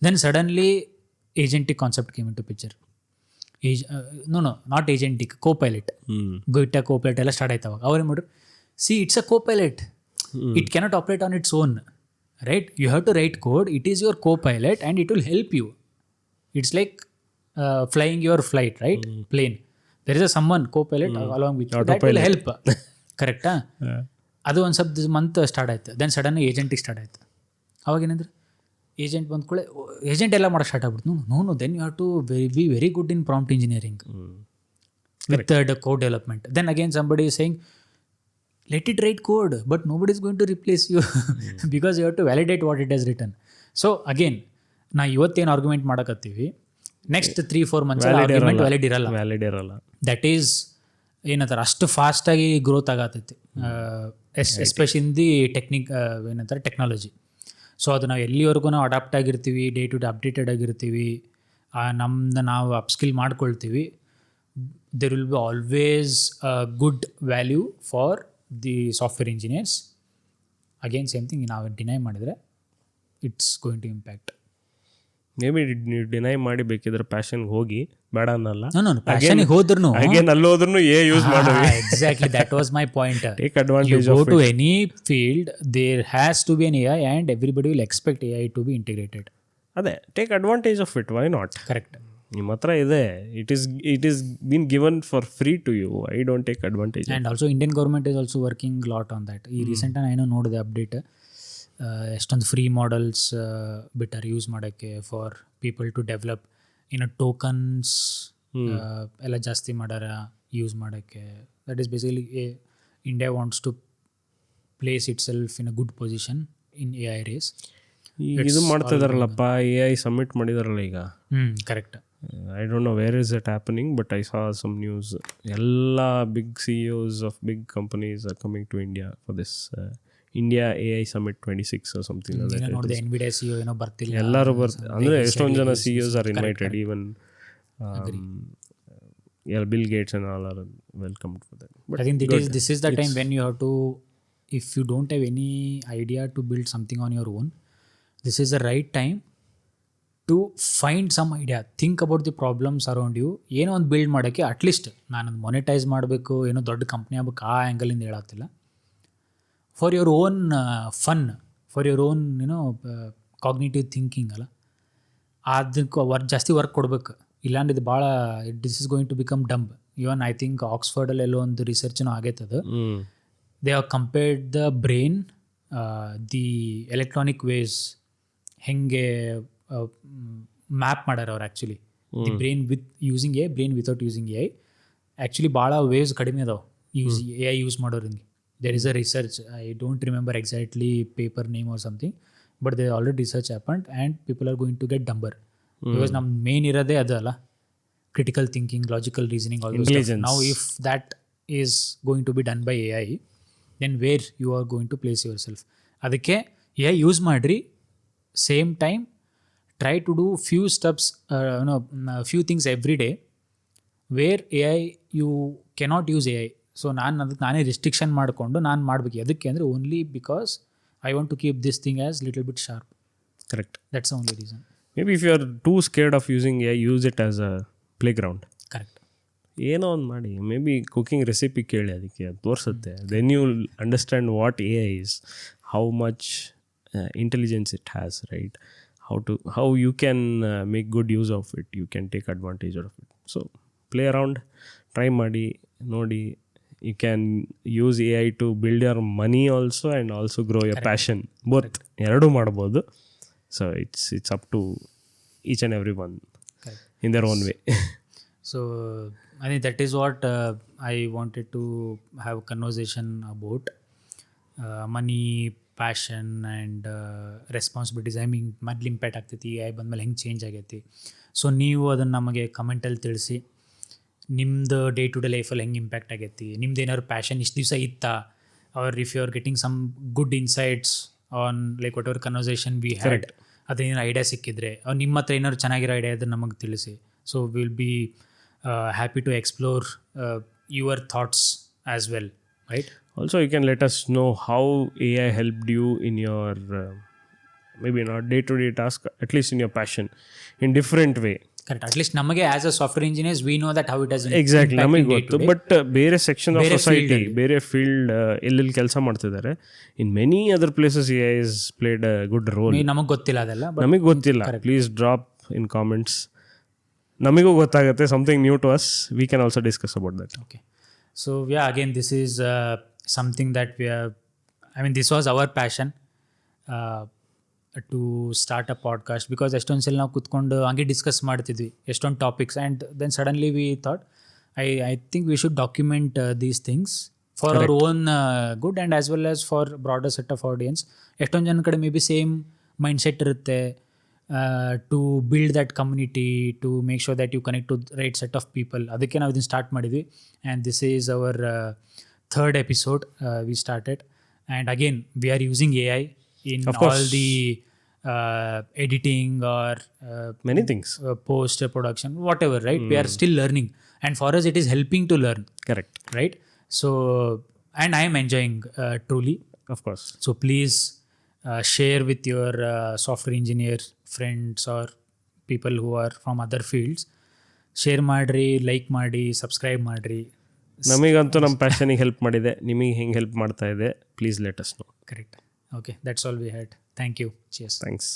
Then suddenly agentic concept came in to picture. Not agentic, copilot. ಬಿಟ್ಟ copilot ಎಲ್ಲ start ಆಯ್ತು. ಅವಾಗ ಅವ್ರೇನು ಮಾಡ್ರು, it's a copilot, it cannot operate on its own, right? You have to write code, it is your copilot and it will help you. It's like flying your flight, right? Plane, there is a someone copilot along with that will help. ಕರೆಕ್ಟಾ? ಅದು ಒಂದು ಸ್ವಲ್ಪ month start ಆಯ್ತು. Then sudden ಏಜೆಂಟಿಗೆ start ಆಯ್ತು. ಅವಾಗ ಏನಂದ್ರೆ agent ಬಂದ್ಕೊಳ್ಳೆ agent ಎಲ್ಲ ಮಾಡೋಕ್ಕೆ ಸ್ಟಾರ್ಟ್ ಆಗ್ಬಿಡ್ತು. No then you have to be very good in prompt engineering with the code development. Then again somebody is saying let it write code, but nobody is going to replace you because you have to validate what it has written. So again, ನಾ ಇವತ್ತೇನು argument ಮಾಡಕತ್ತೀವಿ, next 3-4 months argument valid ಇರಲ್ಲ. That is ಏನಂತಾರೆ, ಅಷ್ಟು ಫಾಸ್ಟಾಗಿ growth ಆಗತ್ತೈತಿ, especially in the ಏನಂತಾರೆ technology. So ಅದು ನಾವು ಎಲ್ಲಿವರೆಗೂ ನಾವು ಅಡಾಪ್ಟ್ ಆಗಿರ್ತೀವಿ, ಡೇ ಟು ಡೇ ಅಪ್ಡೇಟೆಡ್ ಆಗಿರ್ತೀವಿ, ನಮ್ದು ನಾವು ಅಪ್ಸ್ಕಿಲ್ ಮಾಡ್ಕೊಳ್ತೀವಿ, there will be always a good value for the software engineers. Again same thing, ನಾವು ಡಿನೈ ಮಾಡಿದರೆ it's going to impact. Maybe ನೀವು ಡಿನೈ ಮಾಡಿ ಬೇಕಿದ್ರೆ ಪ್ಯಾಷನ್ಗೆ ಹೋಗಿ, ಬೇಡ ಅನ್ನಲ್ಲ. ಪ್ಯಾಷನ್ಗೆ ಹೋದ್ರೂ ಅಲ್ಲೋದ್ರೂ ಯೂಸ್ ಮಾಡಿ. Exactly, that was my point. Take advantage of it. Go to any field, there has to be an AI and everybody will expect AI to be integrated. ಅದೇ, take advantage of it, why not? Correct. ನಿಮ್ಮ ಹತ್ರ ಇದೆ, it is been given for free to you, I don't take advantage. And also Indian government is also working lot on that. ಈ ರೀಸೆಂಟಾಗಿ ಏನೋ ನೋಡಿದೆ update, ಎಷ್ಟೊಂದು free models ಬಿಟ್ಟಾರೆ use ಮಾಡೋಕ್ಕೆ ಫಾರ್ ಪೀಪಲ್ ಟು ಡೆವಲಪ್. ಇನ್ನು ಟೋಕನ್ಸ್ ಎಲ್ಲ ಜಾಸ್ತಿ ಮಾಡ್ಯಾರ ಯೂಸ್ ಮಾಡೋಕ್ಕೆ. That is basically India wants to place itself in a good position in AI race. ಇದು ಮಾಡ್ತಾ ಇದಾರಲ್ಲಪ್ಪ, AI ಸಬ್ಮಿಟ್ ಮಾಡಿದಾರಲ್ಲ ಈಗ. Correct. I don't know where is it happening, but I saw some news. Ella big CEOs of big companies are coming to India for this India AI Summit 26 or something like that. ನೋಡಿದೆ NVIDIA CEO ಏನೋ ಬರ್ತಿಲ್ಲ, ಎಲ್ಲರೂ ಅಂದರೆ ಎಷ್ಟೊಂದು ಜನ CEOs are invited, even Bill Gates and all are welcomed for that. But I think this is the time when you have to, if you don't have any idea to build something on your own, this is the right time to find some idea, think about the problems around you. ಏನೋ ಒಂದು build ಮಾಡೋಕ್ಕೆ at least ನಾನೊಂದು monetise ಮಾಡಬೇಕು, ಏನೋ ದೊಡ್ಡ company ಆಗ್ಬೇಕು, ಆ ಆ್ಯಂಗಲಿಂದ ಹೇಳತ್ತಿಲ್ಲ. For your own fun, for your own cognitive thinking ಅಲ್ಲ, ಅದಕ್ಕೆ ಜಾಸ್ತಿ ವರ್ಕ್ ಕೊಡಬೇಕು. ಇಲ್ಲಾಂದ್ರೆ ಇದು ಭಾಳ this is going to become dumb. Even I think ಆಕ್ಸ್ಫರ್ಡಲ್ಲಿ ಎಲ್ಲೋ ಒಂದು ರಿಸರ್ಚ್ನೂ ಆಗೈತದು. They have compared the brain, the electronic waves ಹೆಂಗೆ ಮ್ಯಾಪ್ ಮಾಡ್ಯಾರ ಅವ್ರು. Actually the brain with using AI, brain without using AI, actually ಭಾಳ ವೇವ್ಸ್ ಕಡಿಮೆ ಅದಾವೆ AI ಯೂಸ್ ಮಾಡೋರಿಗೆ. There is a research, I don't remember exactly paper name or something, but they already research happened and people are going to get dumber. Because ನಮ್ಮ main ಇರೋದೇ ಅದು ಅಲ್ಲ, critical thinking, logical reasoning, all those. Now if that is going to be done by AI, then where you are going to place yourself. ಅದಕ್ಕೆ AI use ಮಾಡಿರಿ, same time try to do few steps, few things every day where AI you cannot use AI. So ನಾನೇ restriction ಮಾಡಿಕೊಂಡು ನಾನು ಮಾಡಬೇಕು. ಅದಕ್ಕೆ ಅಂದರೆ only because I want to keep this thing as little bit sharp. Correct, that's only reason. Maybe if you are too scared of using AI, use it as a playground. Correct. ಏನೋ ಒಂದು ಮಾಡಿ, may be cooking recipe ಕೇಳಿ, ಅದಕ್ಕೆ ಅದು ತೋರಿಸುತ್ತೆ. Then you understand what AI is, how much intelligence it has, right? how you can make good use of it, you can take advantage of it. So play around, try ಮಾಡಿ ನೋಡಿ. You can use AI to build your money also and also grow your passion, both. ಎರಡೂ ಮಾಡ್ಬೋದು. So it's up to each and every one. in their own way. So I think that is what I wanted to have a conversation about. Money, passion and responsibilities ಮೊದಲು impact ಆಗ್ತೈತಿ, AI ಬಂದಮೇಲೆ ಹೆಂಗೆ change ಆಗೈತಿ. So ನೀವು ಅದನ್ನು ನಮಗೆ ಕಮೆಂಟಲ್ಲಿ ತಿಳಿಸಿ, ನಿಮ್ಮದು ಡೇ ಟು ಡೇ ಲೈಫಲ್ಲಿ ಹೆಂಗೆ ಇಂಪ್ಯಾಕ್ಟ್ ಆಗೈತಿ, ನಿಮ್ದು ಏನಾದ್ರು ಪ್ಯಾಷನ್ ಇಷ್ಟು ದಿವಸ ಇತ್ತಾ, or if you are getting some good insights on like whatever conversation we had, ಅದೇನಾರು ಐಡಿಯಾ ಸಿಕ್ಕಿದ್ರೆ, ಅವ್ರು ನಿಮ್ಮ ಹತ್ರ ಏನಾದ್ರು ಚೆನ್ನಾಗಿರೋ ಐಡಿಯಾ ಇದ್ರೆ ನಮಗೆ ತಿಳಿಸಿ. So will be happy to explore your thoughts as well, right? Also, you can let us know how AI helped you in your maybe not day-to-day task, at least in your passion, in different way. Correct. At least ನಮಗೆ as a software engineers we know that how it has exactly ನಮಗೆ ಗೊತ್ತು. But ಬೇರೆ section of society, ಬೇರೆ field ಎಲ್ಲೆಲ್ಲಿ ಕೆಲಸ ಮಾಡ್ತಿದ್ದಾರೆ, in many other places AI has played a good role. ನಮಗೆ ಗೊತ್ತಿಲ್ಲ ಅದೆಲ್ಲ, ನಮಗೆ ಗೊತ್ತಿಲ್ಲ. Please drop in comments. ನಮಗೂ ಗೊತ್ತಾಗುತ್ತೆ, something new to us, we can also discuss about that. Okay. So yeah, again this is something that we are, I mean this was our passion to start a podcast. Because ಎಷ್ಟೊಂದು ಸಲ ನಾವು ಕೂತ್ಕೊಂಡು ಹಂಗೆ discuss ಮಾಡ್ತಿದ್ವಿ ಎಷ್ಟೊಂದು topics, and then suddenly we thought I think we should document these things for our own good and as well as for broader set of audience. ಎಷ್ಟೊಂದು ಜನ ಕಡೆ may be same mind set ಇರುತ್ತೆ, to build that community, to make sure that you connect to the right set of people. ಅದಕ್ಕೆ ನಾವು ಇದನ್ನು start ಮಾಡಿದ್ವಿ, and this is our third episode we started. And again we are using AI in all the editing or many things, post production, whatever, right? We are still learning, and for us it is helping to learn. Correct. Right? So, and I am enjoying truly, of course. So please share with your software engineer friends or people who are from other fields. Share ಮಾಡಿರಿ, like ಮಾಡಿ, subscribe ಮಾಡಿರಿ. ನಮಗಂತೂ ನಮ್ಮ ಪ್ಯಾಷನಿಗೆ help ಮಾಡಿದೆ, ನಿಮಗೆ ಹೆಂಗೆ help ಮಾಡ್ತಾ ಇದೆ, please let us know. Correct. Okay, that's all we had. Thank you. Cheers. Thanks.